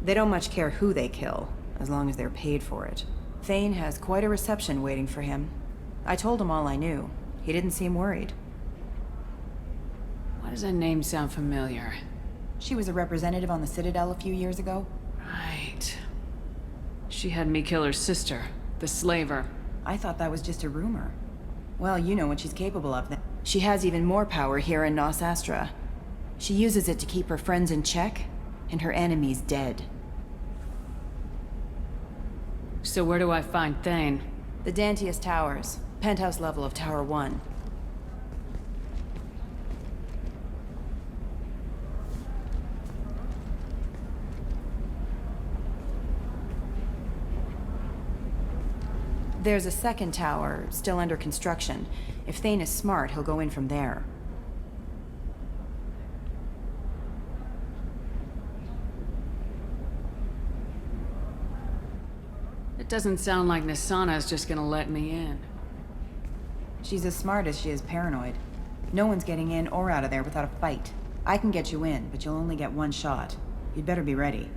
[SPEAKER 22] They don't much care who they kill, as long as they're paid for it. Thane has quite a reception waiting for him. I told him all I knew. He didn't seem worried.
[SPEAKER 2] Why does that name sound familiar?
[SPEAKER 22] She was a representative on the Citadel a few years ago.
[SPEAKER 2] Right. She had me kill her sister, the slaver.
[SPEAKER 22] I thought that was just a rumor. Well, you know what she's capable of then. She has even more power here in Nos Astra. She uses it to keep her friends in check, and her enemies dead.
[SPEAKER 2] So where do I find Thane?
[SPEAKER 22] The Dantius Towers. Penthouse level of Tower 1. There's a second tower, still under construction. If Thane is smart, he'll go in from there.
[SPEAKER 2] It doesn't sound like Nasana's just gonna let me in.
[SPEAKER 22] She's as smart as she is paranoid. No one's getting in or out of there without a fight. I can get you in, but you'll only get one shot. You'd better be ready.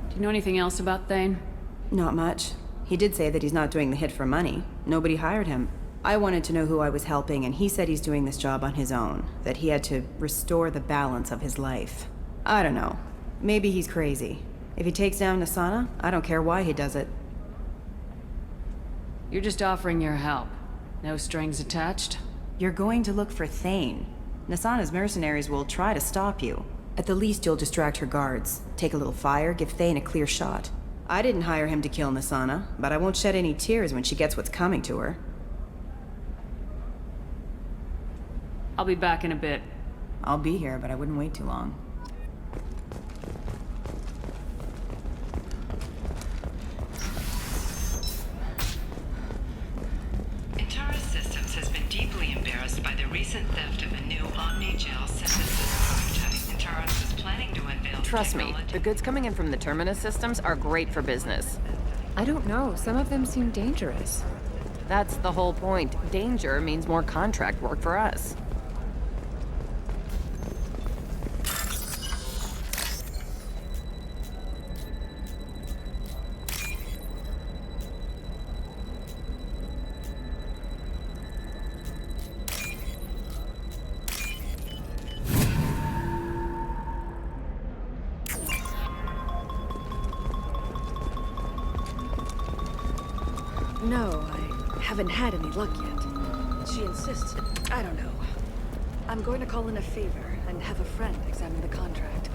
[SPEAKER 2] Do you know anything else about Thane?
[SPEAKER 22] Not much. He did say that he's not doing the hit for money. Nobody hired him. I wanted to know who I was helping, and he said he's doing this job on his own. That he had to restore the balance of his life. I don't know. Maybe he's crazy. If he takes down Nasana, I don't care why he does it.
[SPEAKER 2] You're just offering your help. No strings attached?
[SPEAKER 22] You're going to look for Thane. Nasana's mercenaries will try to stop you. At the least, you'll distract her guards. Take a little fire, give Thane a clear shot. I didn't hire him to kill Nasana, but I won't shed any tears when she gets what's coming to her.
[SPEAKER 2] I'll be back in a bit.
[SPEAKER 22] I'll be here, but I wouldn't wait too long.
[SPEAKER 1] Intaris Systems has been deeply embarrassed by the recent theft of a new Omni-Gel synthesis prototype. Intaris was planning to unveil
[SPEAKER 3] Trust me, the goods coming in from the Terminus systems are great for business.
[SPEAKER 23] I don't know, some of them seem dangerous.
[SPEAKER 3] That's the whole point. Danger means more contract work for us.
[SPEAKER 23] No, I haven't had any luck yet.
[SPEAKER 10] She insists. I don't know. I'm going to call in a favor and have a friend examine the contract.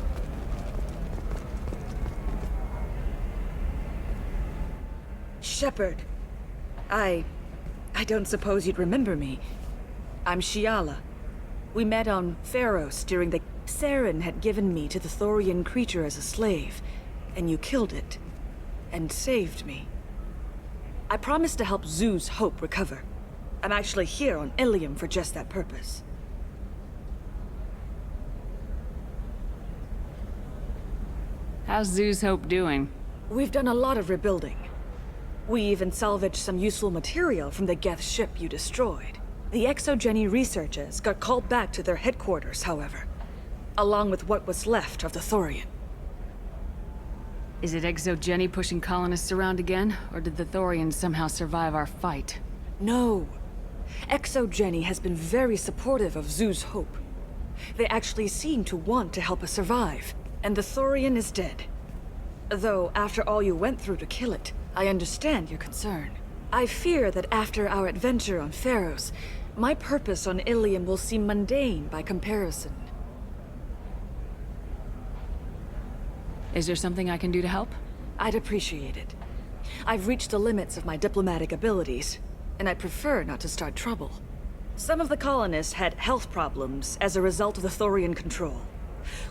[SPEAKER 10] Shepard. I don't suppose you'd remember me. I'm Shiala. We met on Pharos during the... Saren had given me to the Thorian creature as a slave, and you killed it. And saved me. I promised to help Zoo's Hope recover. I'm actually here on Ilium for just that purpose.
[SPEAKER 2] How's Zoo's Hope doing?
[SPEAKER 10] We've done a lot of rebuilding. We even salvaged some useful material from the Geth ship you destroyed. The Exogeny researchers got called back to their headquarters, however, along with what was left of the Thorian.
[SPEAKER 2] Is it Exogeny pushing colonists around again, or did the Thorians somehow survive our fight?
[SPEAKER 10] No. Exogeny has been very supportive of Zoo's Hope. They actually seem to want to help us survive, and the Thorian is dead. Though, after all you went through to kill it, I understand your concern. I fear that after our adventure on Pharos, my purpose on Ilium will seem mundane by comparison.
[SPEAKER 2] Is there something I can do to help?
[SPEAKER 10] I'd appreciate it. I've reached the limits of my diplomatic abilities, and I prefer not to start trouble. Some of the colonists had health problems as a result of the Thorian control.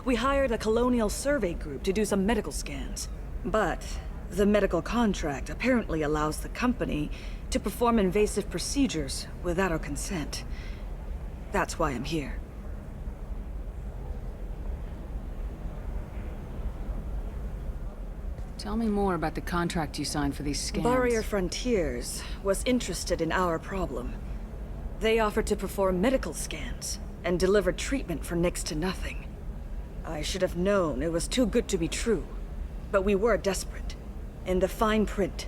[SPEAKER 10] We hired a colonial survey group to do some medical scans. But the medical contract apparently allows the company to perform invasive procedures without our consent. That's why I'm here.
[SPEAKER 2] Tell me more about the contract you signed for these scans.
[SPEAKER 10] Barrier Frontiers was interested in our problem. They offered to perform medical scans and deliver treatment for next to nothing. I should have known it was too good to be true, but we were desperate. In the fine print,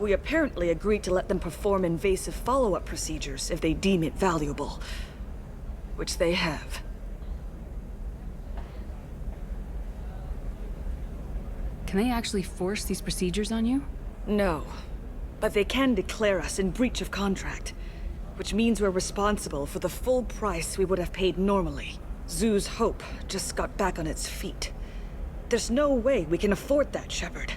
[SPEAKER 10] we apparently agreed to let them perform invasive follow-up procedures if they deem it valuable, which they have.
[SPEAKER 2] Can they actually force these procedures on you?
[SPEAKER 10] No, but they can declare us in breach of contract, which means we're responsible for the full price we would have paid normally. Zoo's Hope just got back on its feet. There's no way we can afford that, Shepard.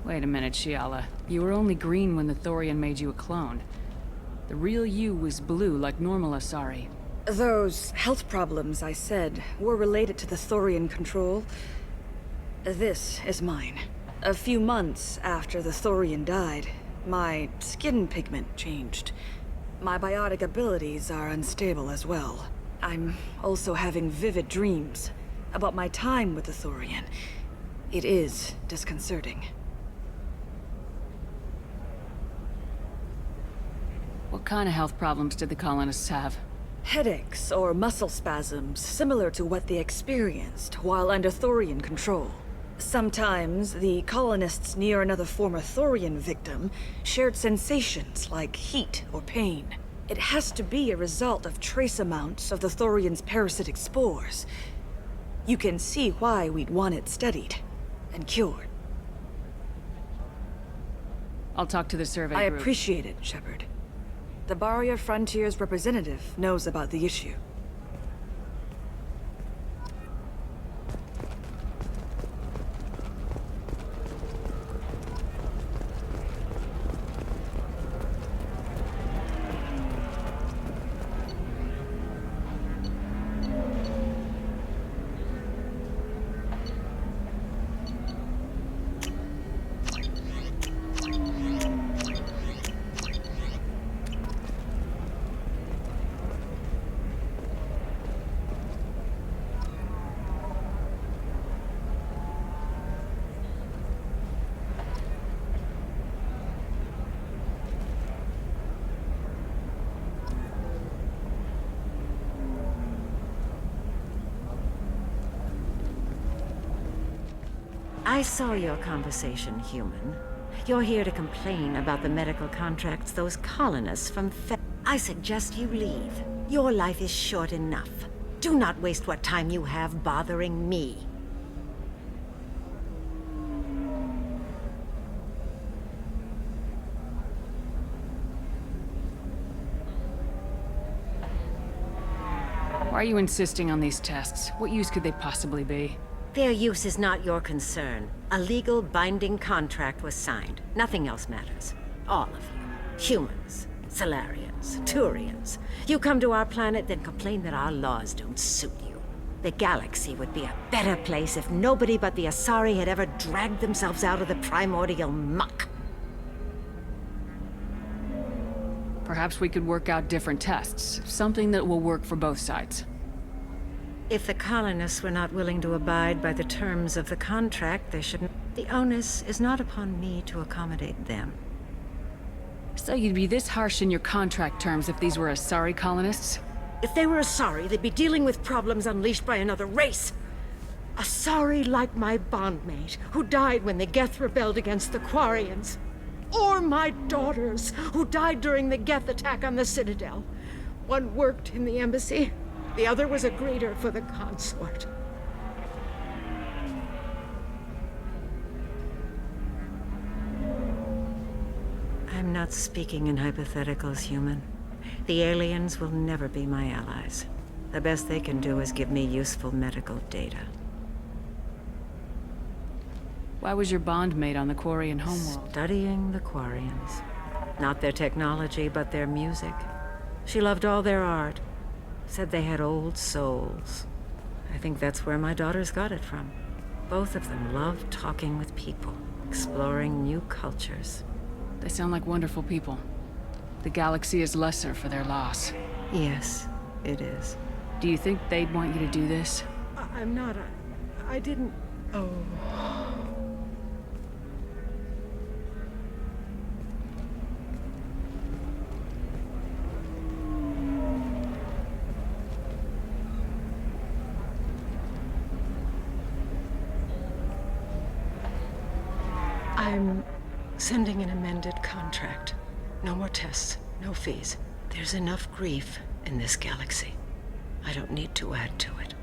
[SPEAKER 2] Wait a minute, Shiala. You were only green when the Thorian made you a clone. The real you was blue like normal Asari.
[SPEAKER 10] Those health problems I said were related to the Thorian control. This is mine. A few months after the Thorian died, my skin pigment changed. My biotic abilities are unstable as well. I'm also having vivid dreams about my time with the Thorian. It is disconcerting.
[SPEAKER 2] What kind of health problems did the colonists have?
[SPEAKER 10] Headaches or muscle spasms similar to what they experienced while under Thorian control. Sometimes the colonists near another former Thorian victim shared sensations like heat or pain. It has to be a result of trace amounts of the Thorian's parasitic spores. You can see why we'd want it studied and cured.
[SPEAKER 2] I'll talk to the survey
[SPEAKER 10] I
[SPEAKER 2] group.
[SPEAKER 10] appreciate it, Shepard. The Barrier Frontiers representative knows about the issue.
[SPEAKER 9] I saw your conversation, human. You're here to complain about the medical contracts those colonists from I suggest you leave. Your life is short enough. Do not waste what time you have bothering me.
[SPEAKER 2] Why are you insisting on these tests? What use could they possibly be?
[SPEAKER 9] Their use is not your concern. A legal binding contract was signed. Nothing else matters. All of you. Humans, Solarians, Turians. You come to our planet, then complain that our laws don't suit you. The galaxy would be a better place if nobody but the Asari had ever dragged themselves out of the primordial muck.
[SPEAKER 2] Perhaps we could work out different tests. Something that will work for both sides.
[SPEAKER 9] If the colonists were not willing to abide by the terms of the contract, they shouldn't. The onus is not upon me to accommodate them.
[SPEAKER 2] So you'd be this harsh in your contract terms if these were Asari colonists?
[SPEAKER 9] If they were Asari, they'd be dealing with problems unleashed by another race. Asari like my bondmate, who died when the Geth rebelled against the Quarians. Or my daughters, who died during the Geth attack on the Citadel. One worked in the embassy, the other was a greeter for the consort. I'm not speaking in hypotheticals, human. The aliens will never be my allies. The best they can do is give me useful medical data.
[SPEAKER 2] Why was your bondmate on the Quarian homeworld?
[SPEAKER 9] Studying the Quarians. Not their technology, but their music. She loved all their art. Said they had old souls. I think that's where my daughters got it from. Both of them loved talking with people, exploring new cultures.
[SPEAKER 2] They sound like wonderful people. The galaxy is lesser for their loss.
[SPEAKER 9] Yes, it is.
[SPEAKER 2] Do you think they'd want you to do this?
[SPEAKER 9] I'm not. I didn't. Oh. I'm sending an amended contract. No more tests, no fees. There's enough grief in this galaxy. I don't need to add to it.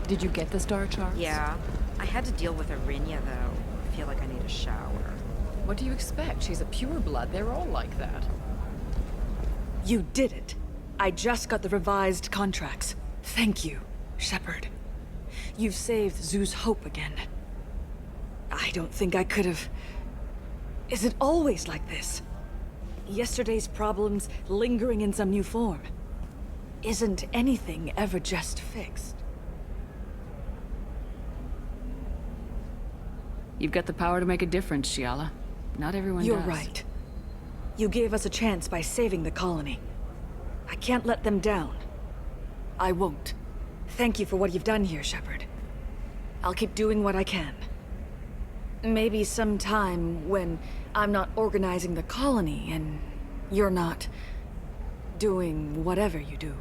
[SPEAKER 2] Did you get the star charts?
[SPEAKER 6] Yeah. I had to deal with Arinya, though. I feel like I need a shower.
[SPEAKER 2] What do you expect? She's a pureblood. They're all like that.
[SPEAKER 10] You did it. I just got the revised contracts. Thank you, Shepard. You've saved Zoo's hope again. I don't think I could have... Is it always like this? Yesterday's problems lingering in some new form. Isn't anything ever just fixed?
[SPEAKER 2] You've got the power to make a difference, Shiala. Not everyone
[SPEAKER 10] You're
[SPEAKER 2] does.
[SPEAKER 10] right. You gave us a chance by saving the colony. I can't let them down. I won't. Thank you for what you've done here, Shepard. I'll keep doing what I can. Maybe sometime when I'm not organizing the colony and you're not doing whatever you do.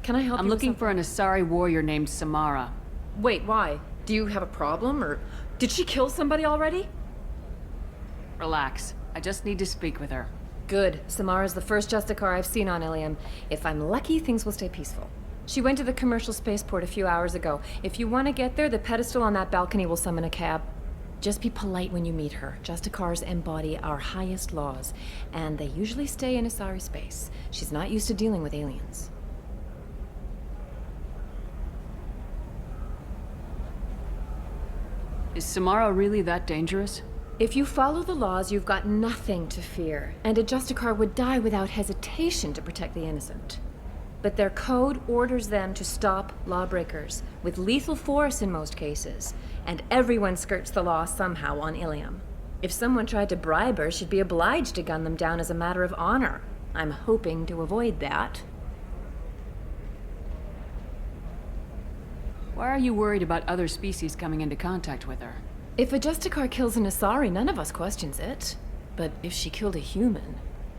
[SPEAKER 3] Can I help you?
[SPEAKER 2] I'm looking for an Asari warrior named Samara.
[SPEAKER 3] Wait, why? Do you have a problem, or did she kill somebody already?
[SPEAKER 2] Relax. I just need to speak with her.
[SPEAKER 3] Good. Samara's the first Justicar I've seen on Ilium. If I'm lucky, things will stay peaceful. She went to the commercial spaceport a few hours ago. If you want to get there, the pedestal on that balcony will summon a cab. Just be polite when you meet her. Justicars embody our highest laws, and they usually stay in Asari space. She's not used to dealing with aliens.
[SPEAKER 2] Is Samara really that dangerous?
[SPEAKER 3] If you follow the laws, you've got nothing to fear, and a Justicar would die without hesitation to protect the innocent. But their code orders them to stop lawbreakers, with lethal force in most cases, and everyone skirts the law somehow on Ilium. If someone tried to bribe her, she'd be obliged to gun them down as a matter of honor. I'm hoping to avoid that.
[SPEAKER 2] Why are you worried about other species coming into contact with her?
[SPEAKER 3] If a Justicar kills an Asari, none of us questions it. But if she killed a human...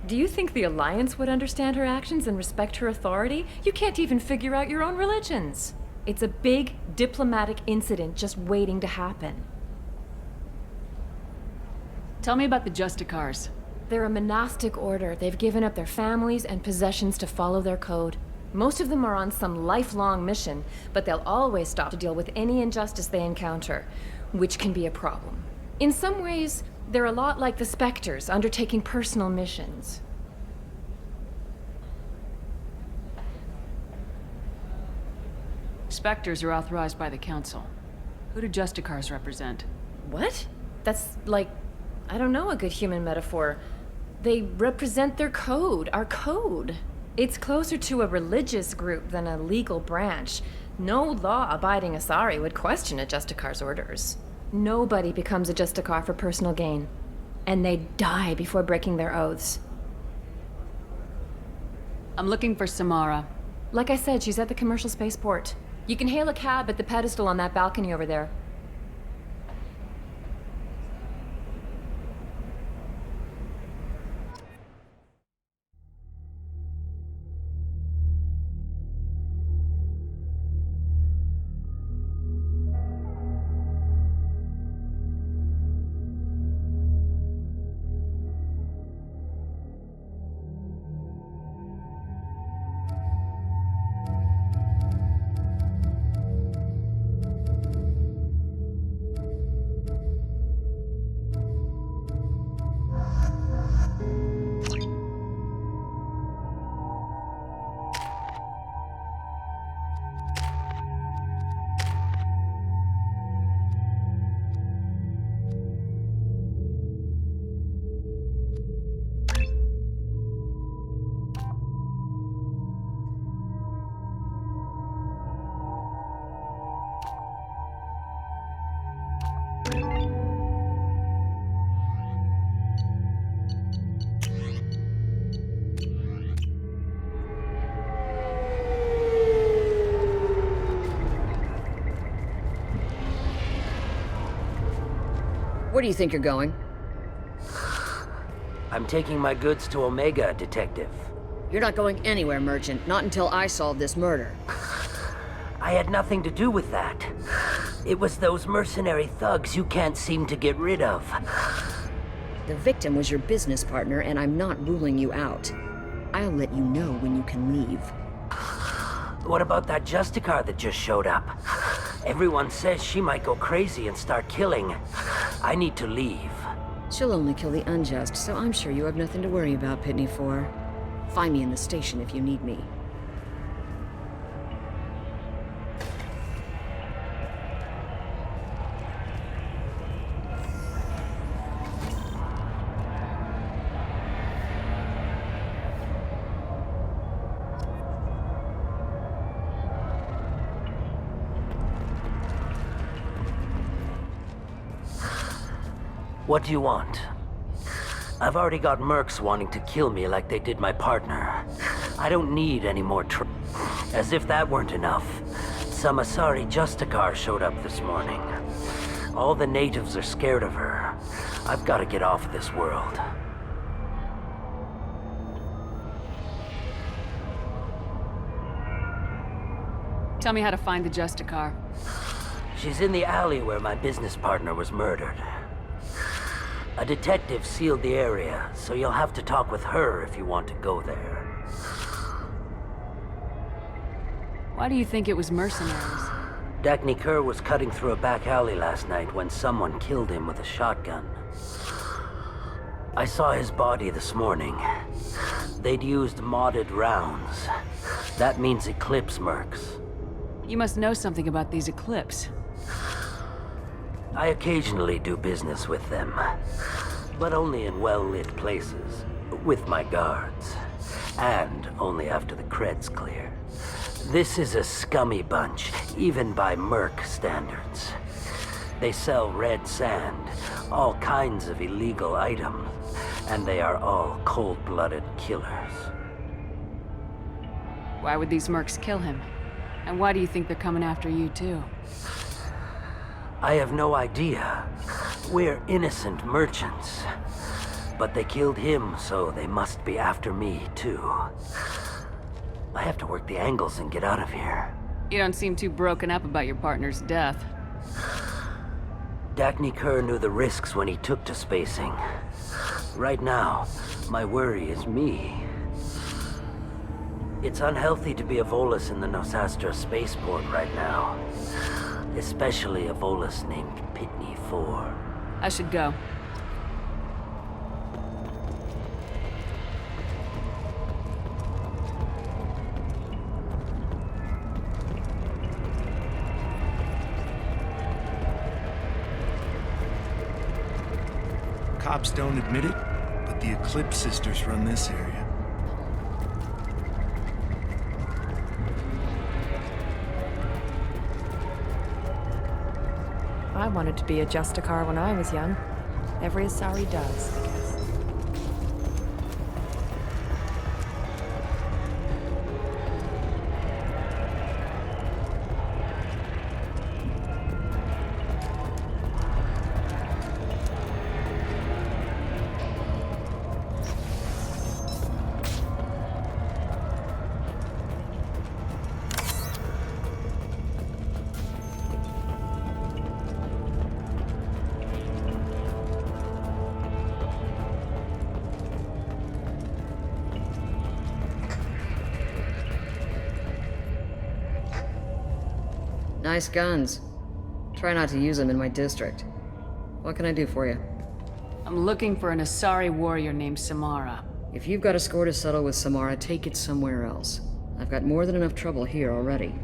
[SPEAKER 3] Do you think the Alliance would understand her actions and respect her authority? You can't even figure out your own religions.
[SPEAKER 18] It's a big diplomatic incident just waiting to happen.
[SPEAKER 2] Tell me about the Justicars.
[SPEAKER 18] They're a monastic order. They've given up their families and possessions to follow their code. Most of them are on some lifelong mission, but they'll always stop to deal with any injustice they encounter, which can be a problem. In some ways, they're a lot like the Spectres, undertaking personal missions.
[SPEAKER 2] Spectres are authorized by the Council. Who do Justicars represent?
[SPEAKER 18] What? That's like, I don't know, a good human metaphor. They represent their code, our code. It's closer to a religious group than a legal branch. No law-abiding Asari would question a Justicar's orders. Nobody becomes a Justicar for personal gain. And they die before breaking their oaths.
[SPEAKER 2] I'm looking for Samara.
[SPEAKER 18] Like I said, she's at the commercial spaceport. You can hail a cab at the pedestal on that balcony over there.
[SPEAKER 8] Where do you think you're going?
[SPEAKER 19] I'm taking my goods to Omega, Detective.
[SPEAKER 8] You're not going anywhere, Merchant. Not until I solve this murder.
[SPEAKER 19] I had nothing to do with that. It was those mercenary thugs you can't seem to get rid of.
[SPEAKER 8] The victim was your business partner, and I'm not ruling you out. I'll let you know when you can leave.
[SPEAKER 19] What about that Justicar that just showed up? Everyone says she might go crazy and start killing. I need to leave.
[SPEAKER 8] She'll only kill the unjust, so I'm sure you have nothing to worry about, Pitney 4. Find me in the station if you need me.
[SPEAKER 19] What do you want? I've already got mercs wanting to kill me like they did my partner. I don't need any more As if that weren't enough, some Asari Justicar showed up this morning. All the natives are scared of her. I've got to get off this world.
[SPEAKER 2] Tell me how to find the Justicar.
[SPEAKER 19] She's in the alley where my business partner was murdered. A detective sealed the area, so you'll have to talk with her if you want to go there.
[SPEAKER 2] Why do you think it was mercenaries?
[SPEAKER 19] Dagny Kerr was cutting through a back alley last night when someone killed him with a shotgun. I saw his body this morning. They'd used modded rounds. That means Eclipse mercs.
[SPEAKER 2] You must know something about these Eclipse.
[SPEAKER 19] I occasionally do business with them, but only in well-lit places, with my guards, and only after the creds clear. This is a scummy bunch, even by merc standards. They sell red sand, all kinds of illegal items, and they are all cold-blooded killers.
[SPEAKER 2] Why would these mercs kill him? And why do you think they're coming after you, too?
[SPEAKER 19] I have no idea. We're innocent merchants. But they killed him, so they must be after me, too. I have to work the angles and get out of here.
[SPEAKER 2] You don't seem too broken up about your partner's death.
[SPEAKER 11] Dacne Kerr knew the risks when he took to spacing. Right now, my worry is me. It's unhealthy to be a Volus in the Nosastra spaceport right now. Especially a Volus named Pitney 4.
[SPEAKER 2] I should go.
[SPEAKER 13] Cops don't admit it, but the Eclipse sisters run this area.
[SPEAKER 20] I wanted to be a Justicar when I was young. Every Asari does, I guess.
[SPEAKER 8] Nice guns. Try not to use them in my district. What can I do for you?
[SPEAKER 2] I'm looking for an Asari warrior named Samara.
[SPEAKER 8] If you've got a score to settle with Samara, take it somewhere else. I've got more than enough trouble here already.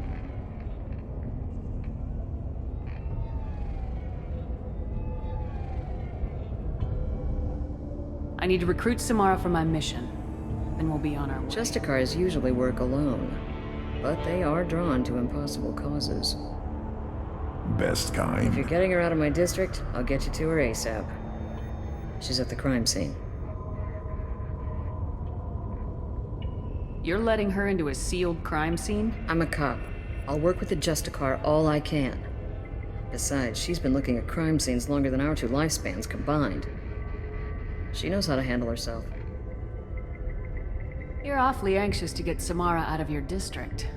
[SPEAKER 2] I need to recruit Samara for my mission. Then we'll be on our way.
[SPEAKER 8] Justicars usually work alone, but they are drawn to impossible causes.
[SPEAKER 15] Best kind.
[SPEAKER 8] If you're getting her out of my district, I'll get you to her ASAP. She's at the crime scene.
[SPEAKER 2] You're letting her into a sealed crime scene?
[SPEAKER 8] I'm a cop. I'll work with the Justicar all I can. Besides, she's been looking at crime scenes longer than our two lifespans combined. She knows how to handle herself.
[SPEAKER 2] You're awfully anxious to get Samara out of your district.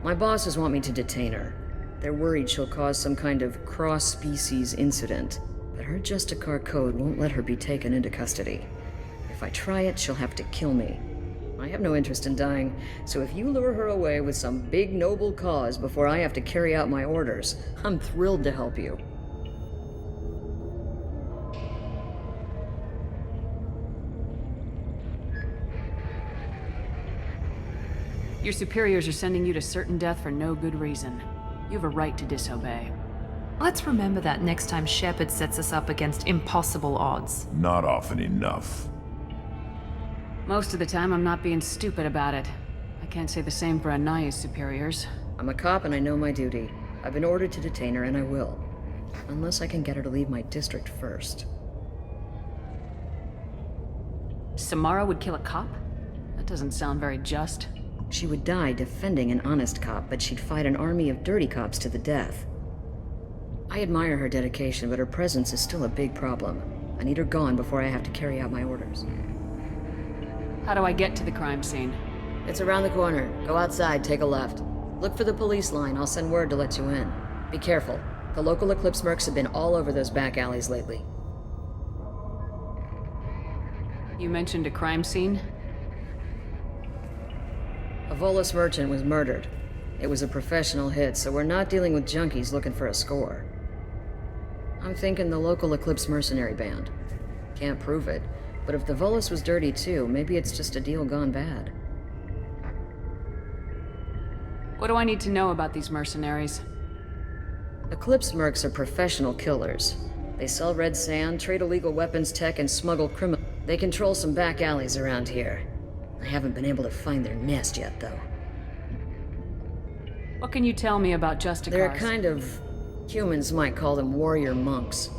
[SPEAKER 8] My bosses want me to detain her. They're worried she'll cause some kind of cross-species incident, but her Justicar code won't let her be taken into custody. If I try it, she'll have to kill me. I have no interest in dying, so if you lure her away with some big noble cause before I have to carry out my orders, I'm thrilled to help you.
[SPEAKER 2] Your superiors are sending you to certain death for no good reason. You have a right to disobey.
[SPEAKER 12] Let's remember that next time Shepard sets us up against impossible odds.
[SPEAKER 15] Not often enough.
[SPEAKER 2] Most of the time, I'm not being stupid about it. I can't say the same for Anaya's superiors.
[SPEAKER 8] I'm a cop and I know my duty. I've been ordered to detain her and I will. Unless I can get her to leave my district first.
[SPEAKER 2] Samara would kill a cop? That doesn't sound very just.
[SPEAKER 8] She would die defending an honest cop, but she'd fight an army of dirty cops to the death. I admire her dedication, but her presence is still a big problem. I need her gone before I have to carry out my orders.
[SPEAKER 2] How do I get to the crime scene?
[SPEAKER 8] It's around the corner. Go outside, take a left. Look for the police line. I'll send word to let you in. Be careful. The local Eclipse mercs have been all over those back alleys lately.
[SPEAKER 2] You mentioned a crime scene?
[SPEAKER 8] A Volus merchant was murdered. It was a professional hit, so we're not dealing with junkies looking for a score. I'm thinking the local Eclipse mercenary band. Can't prove it, but if the Volus was dirty too, maybe it's just a deal gone bad.
[SPEAKER 2] What do I need to know about these mercenaries?
[SPEAKER 8] Eclipse mercs are professional killers. They sell red sand, trade illegal weapons tech, and smuggle criminals. They control some back alleys around here. I haven't been able to find their nest yet, though.
[SPEAKER 2] What can you tell me about Justicars?
[SPEAKER 8] They're kind of... humans might call them warrior monks.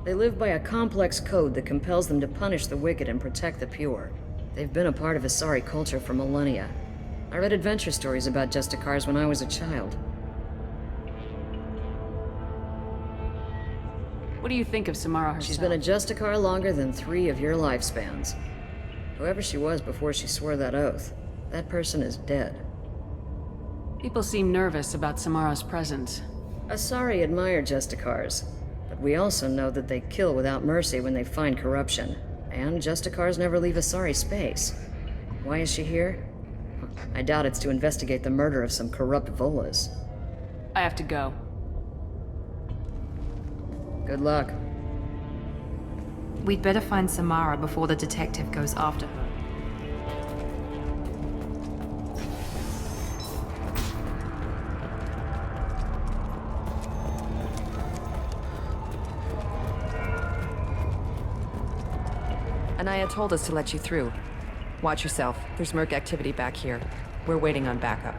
[SPEAKER 8] They live by a complex code that compels them to punish the wicked and protect the pure. They've been a part of Asari culture for millennia. I read adventure stories about Justicars when I was a child.
[SPEAKER 2] What do you think of Samara herself?
[SPEAKER 8] She's been a Justicar longer than 3 of your lifespans. Whoever she was before she swore that oath, that person is dead.
[SPEAKER 7] People seem nervous about Samara's presence.
[SPEAKER 8] Asari admire Justicars, but we also know that they kill without mercy when they find corruption. And Justicars never leave Asari space. Why is she here? I doubt it's to investigate the murder of some corrupt Volas.
[SPEAKER 7] I have to go.
[SPEAKER 8] Good luck.
[SPEAKER 12] We'd better find Samara before the detective goes after her.
[SPEAKER 14] Anaya told us to let you through. Watch yourself. There's Merc activity back here. We're waiting on backup.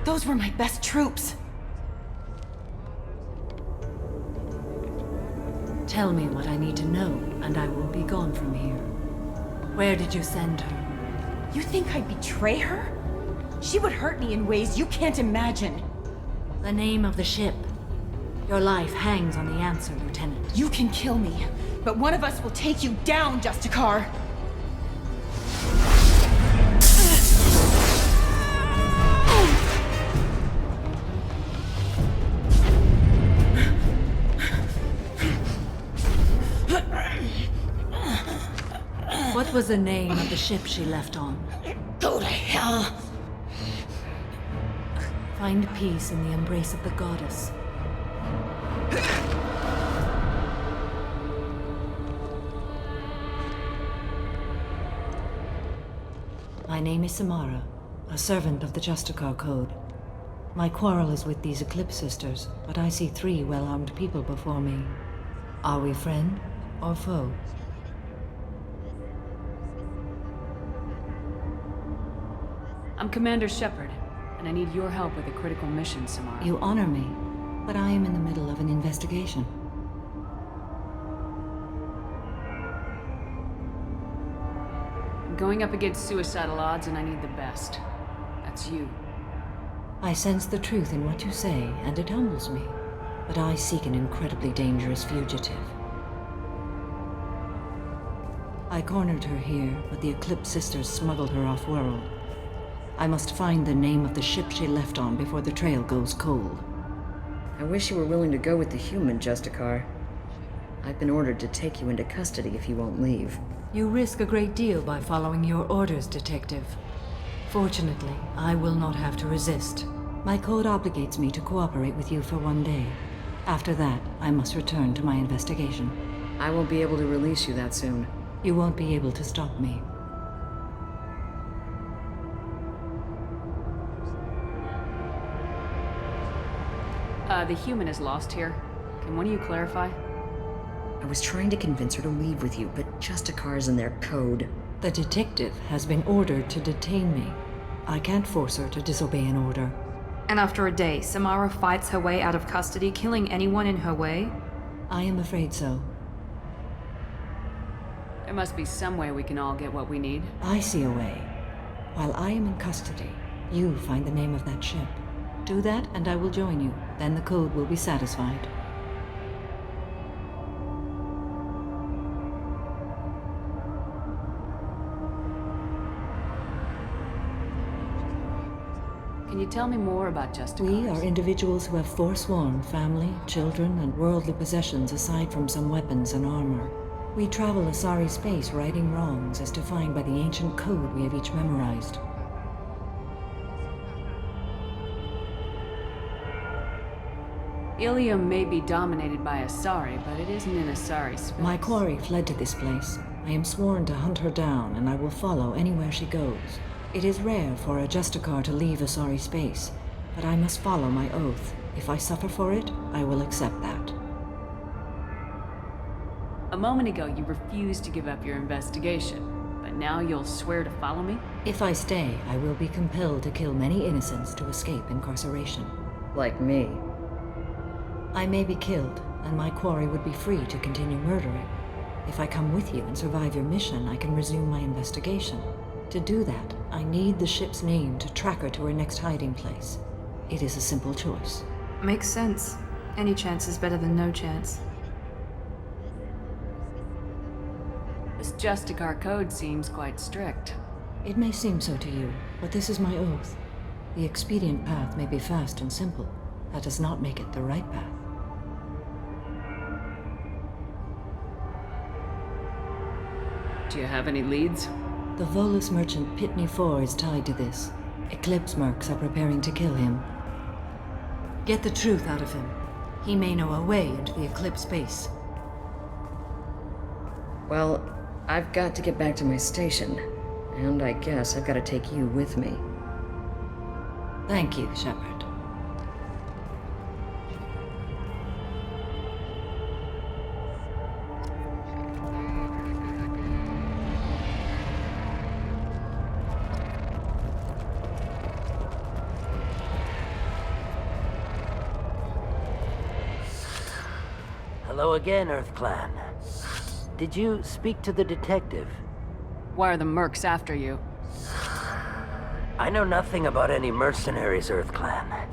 [SPEAKER 3] Those were my best troops.
[SPEAKER 9] Tell me what I need to know, and I will be gone from here. Where did you send her?
[SPEAKER 3] You think I'd betray her? She would hurt me in ways you can't imagine.
[SPEAKER 9] The name of the ship. Your life hangs on the answer, Lieutenant.
[SPEAKER 3] You can kill me, but one of us will take you down, Justicar.
[SPEAKER 9] What was the name of the ship she left on?
[SPEAKER 3] Go to hell!
[SPEAKER 9] Find peace in the embrace of the goddess. My name is Samara, a servant of the Justicar Code. My quarrel is with these Eclipse Sisters, but I see 3 well-armed people before me. Are we friend or foe?
[SPEAKER 7] I'm Commander Shepard, and I need your help with a critical mission, Samara.
[SPEAKER 9] You honor me, but I am in the middle of an investigation.
[SPEAKER 7] I'm going up against suicidal odds, and I need the best. That's you.
[SPEAKER 9] I sense the truth in what you say, and it humbles me. But I seek an incredibly dangerous fugitive. I cornered her here, but the Eclipse Sisters smuggled her off-world. I must find the name of the ship she left on before the trail goes cold.
[SPEAKER 8] I wish you were willing to go with the human, Justicar. I've been ordered to take you into custody if you won't leave.
[SPEAKER 9] You risk a great deal by following your orders, Detective. Fortunately, I will not have to resist. My code obligates me to cooperate with you for 1 day. After that, I must return to my investigation.
[SPEAKER 8] I won't be able to release you that soon.
[SPEAKER 9] You won't be able to stop me.
[SPEAKER 7] The human is lost here. Can one of you clarify?
[SPEAKER 8] I was trying to convince her to leave with you, but Justicars and their code.
[SPEAKER 9] The detective has been ordered to detain me. I can't force her to disobey an order.
[SPEAKER 12] And after a day, Samara fights her way out of custody, killing anyone in her way?
[SPEAKER 9] I am afraid so.
[SPEAKER 7] There must be some way we can all get what we need.
[SPEAKER 9] I see a way. While I am in custody, you find the name of that ship. Do that, and I will join you. Then the code will be satisfied.
[SPEAKER 7] Can you tell me more about Justicars?
[SPEAKER 5] We are individuals who have forsworn family, children, and worldly possessions aside from some weapons and armor. We travel Asari space righting wrongs as defined by the ancient code we have each memorized.
[SPEAKER 7] Ilium may be dominated by Asari, but it isn't in Asari space.
[SPEAKER 5] My quarry fled to this place. I am sworn to hunt her down, and I will follow anywhere she goes. It is rare for a Justicar to leave Asari space, but I must follow my oath. If I suffer for it, I will accept that.
[SPEAKER 7] A moment ago, you refused to give up your investigation, but now you'll swear to follow me?
[SPEAKER 5] If I stay, I will be compelled to kill many innocents to escape incarceration.
[SPEAKER 8] Like me.
[SPEAKER 5] I may be killed, and my quarry would be free to continue murdering. If I come with you and survive your mission, I can resume my investigation. To do that, I need the ship's name to track her to her next hiding place. It is a simple choice.
[SPEAKER 12] Makes sense. Any chance is better than no chance.
[SPEAKER 7] This Justicar code seems quite strict.
[SPEAKER 5] It may seem so to you, but this is my oath. The expedient path may be fast and simple. That does not make it the right path.
[SPEAKER 7] Do you have any leads?
[SPEAKER 5] The Volus merchant Pitney 4 is tied to this. Eclipse mercs are preparing to kill him. Get the truth out of him. He may know a way into the Eclipse base.
[SPEAKER 8] Well, I've got to get back to my station. And I guess I've got to take you with me.
[SPEAKER 5] Thank you, Shepard.
[SPEAKER 11] Hello again, Earth Clan. Did you speak to the detective?
[SPEAKER 7] Why are the mercs after you?
[SPEAKER 11] I know nothing about any mercenaries, Earth Clan.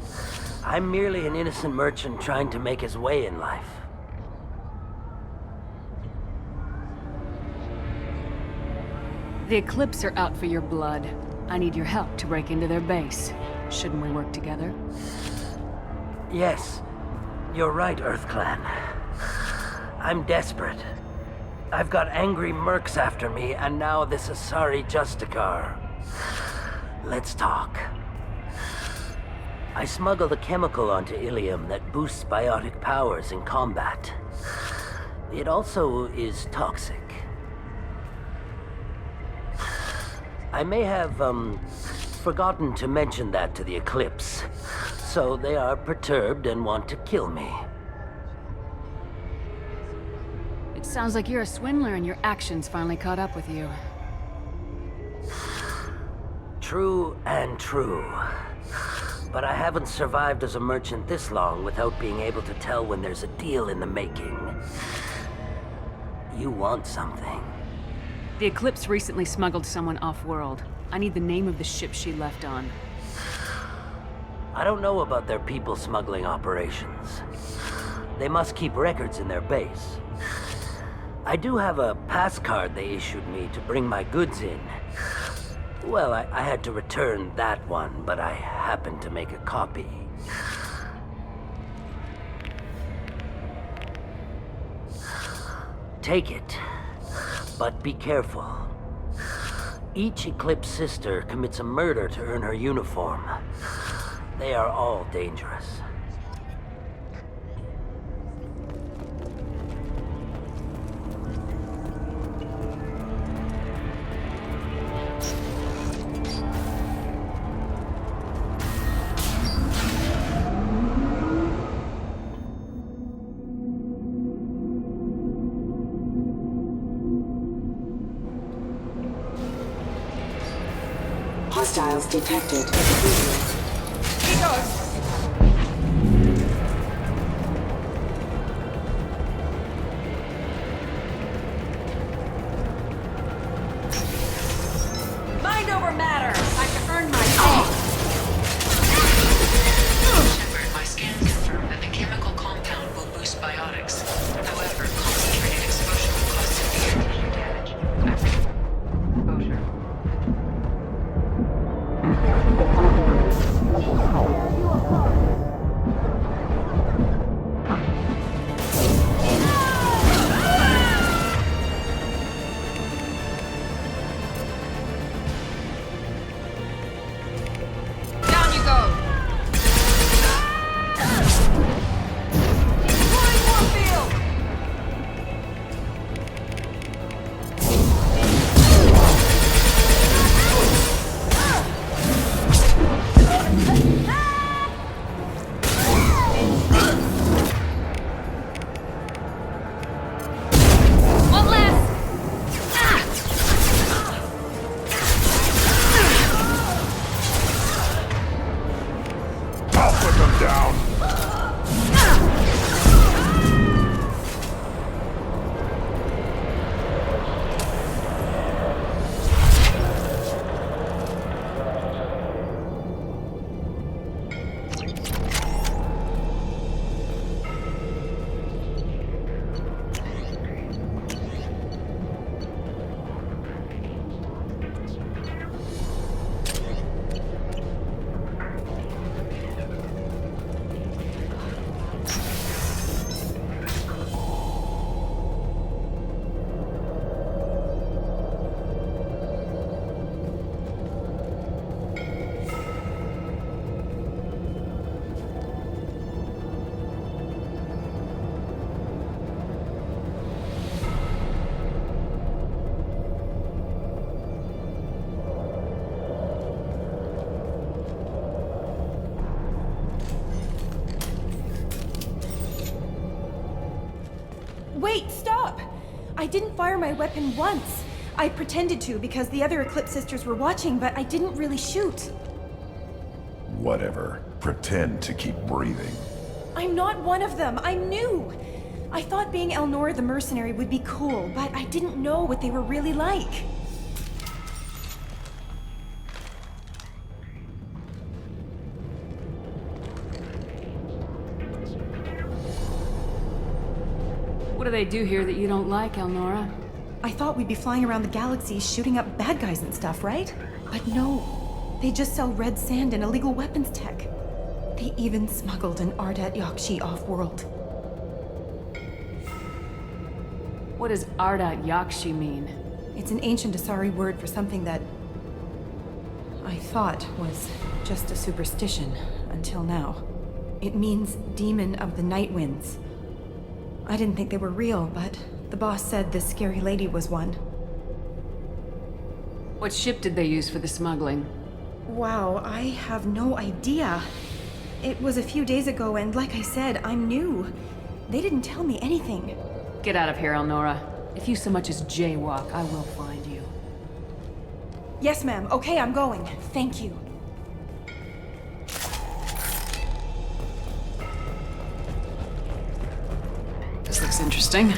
[SPEAKER 11] I'm merely an innocent merchant trying to make his way in life.
[SPEAKER 7] The Eclipse are out for your blood. I need your help to break into their base. Shouldn't we work together?
[SPEAKER 11] Yes, you're right, Earth Clan. I'm desperate. I've got angry mercs after me, and now this Asari Justicar. Let's talk. I smuggled a chemical onto Ilium that boosts biotic powers in combat. It also is toxic. I may have, forgotten to mention that to the Eclipse, so they are perturbed and want to kill me.
[SPEAKER 7] It sounds like you're a swindler and your actions finally caught up with you.
[SPEAKER 11] True and true. But I haven't survived as a merchant this long without being able to tell when there's a deal in the making. You want something.
[SPEAKER 7] The Eclipse recently smuggled someone off-world. I need the name of the ship she left on.
[SPEAKER 11] I don't know about their people smuggling operations. They must keep records in their base. I do have a pass card they issued me to bring my goods in. Well, I had to return that one, but I happened to make a copy. Take it, but be careful. Each Eclipse sister commits a murder to earn her uniform. They are all dangerous.
[SPEAKER 16] Hostiles detected.
[SPEAKER 2] Mind over matter! I can earn my pay!
[SPEAKER 4] Shepard, my scans confirm that the chemical compound will boost biotics. However, concentrated exposure will cause severe tissue damage. Exposure.
[SPEAKER 16] Wait, stop! I didn't fire my weapon once. I pretended to because the other Eclipse sisters were watching, but I didn't really shoot.
[SPEAKER 15] Whatever. Pretend to keep breathing.
[SPEAKER 16] I'm not one of them. I'm new. I thought being Elnora the mercenary would be cool, but I didn't know what they were really like.
[SPEAKER 7] What do they do here that you don't like, Elnora?
[SPEAKER 16] I thought we'd be flying around the galaxy shooting up bad guys and stuff, right? But no. They just sell red sand and illegal weapons tech. They even smuggled an Ardat Yakshi off-world.
[SPEAKER 7] What does Ardat Yakshi mean?
[SPEAKER 16] It's an ancient Asari word for something that I thought was just a superstition until now. It means demon of the night winds. I didn't think they were real, but the boss said this scary lady was one.
[SPEAKER 7] What ship did they use for the smuggling?
[SPEAKER 16] Wow, I have no idea. It was a few days ago, and like I said, I'm new. They didn't tell me anything.
[SPEAKER 7] Get out of here, Elnora. If you so much as jaywalk, I will find you.
[SPEAKER 16] Yes, ma'am. Okay, I'm going. Thank you.
[SPEAKER 7] This looks interesting.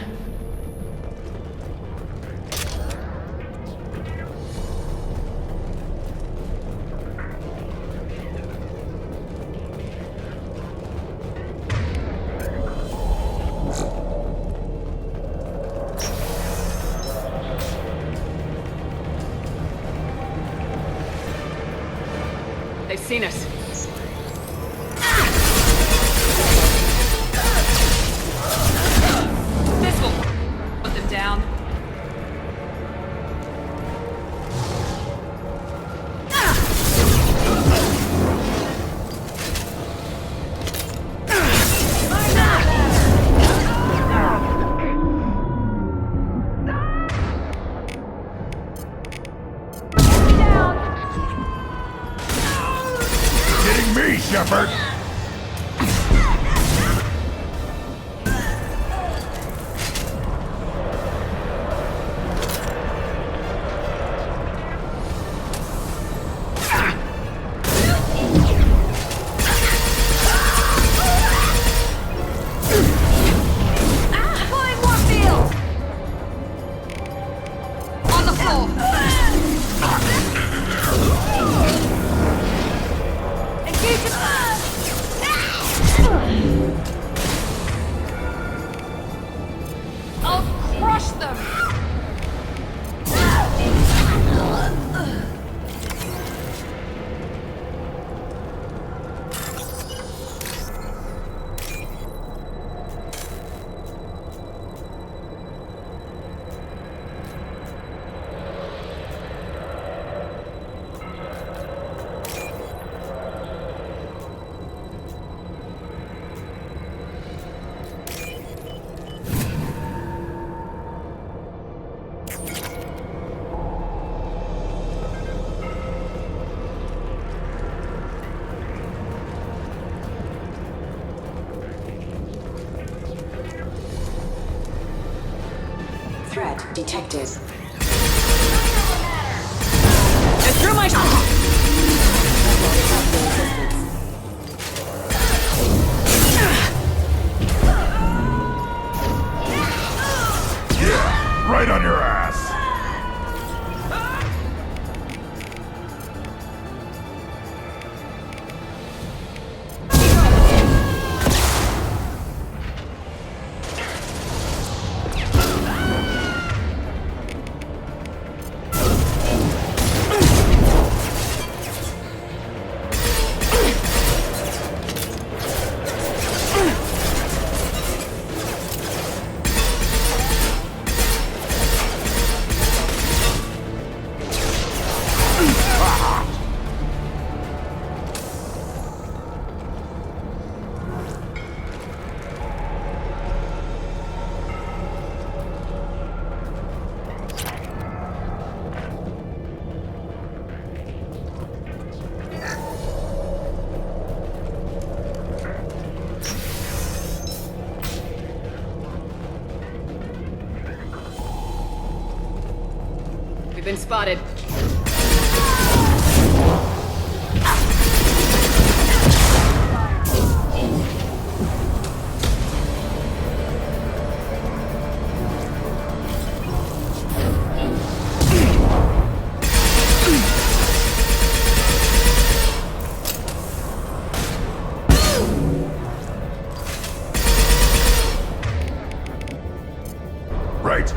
[SPEAKER 7] They've seen us. This will put them down.
[SPEAKER 15] Shepard!
[SPEAKER 17] Threat detected.
[SPEAKER 7] It threw my
[SPEAKER 15] Yeah, right on your ass.
[SPEAKER 3] been spotted.
[SPEAKER 15] Right.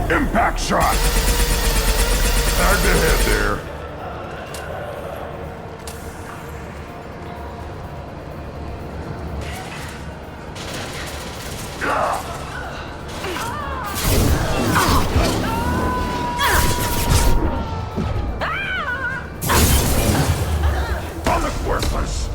[SPEAKER 15] Impact shot! Hard to hit there. I'll look worthless.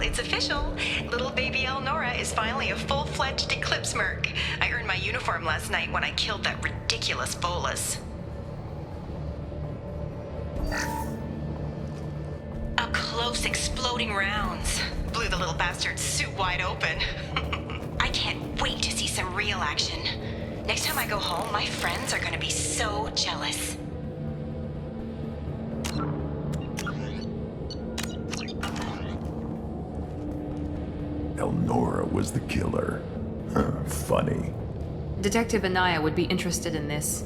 [SPEAKER 16] It's official. Little baby Elnora is finally a full-fledged Eclipse merc. I earned my uniform last night when I killed that ridiculous bolus. Up close, exploding rounds. Blew the little bastard's suit wide open. I can't wait to see some real action. Next time I go home, my friends are gonna be so jealous.
[SPEAKER 15] Elnora was the killer. Funny.
[SPEAKER 12] Detective Anaya would be interested in this.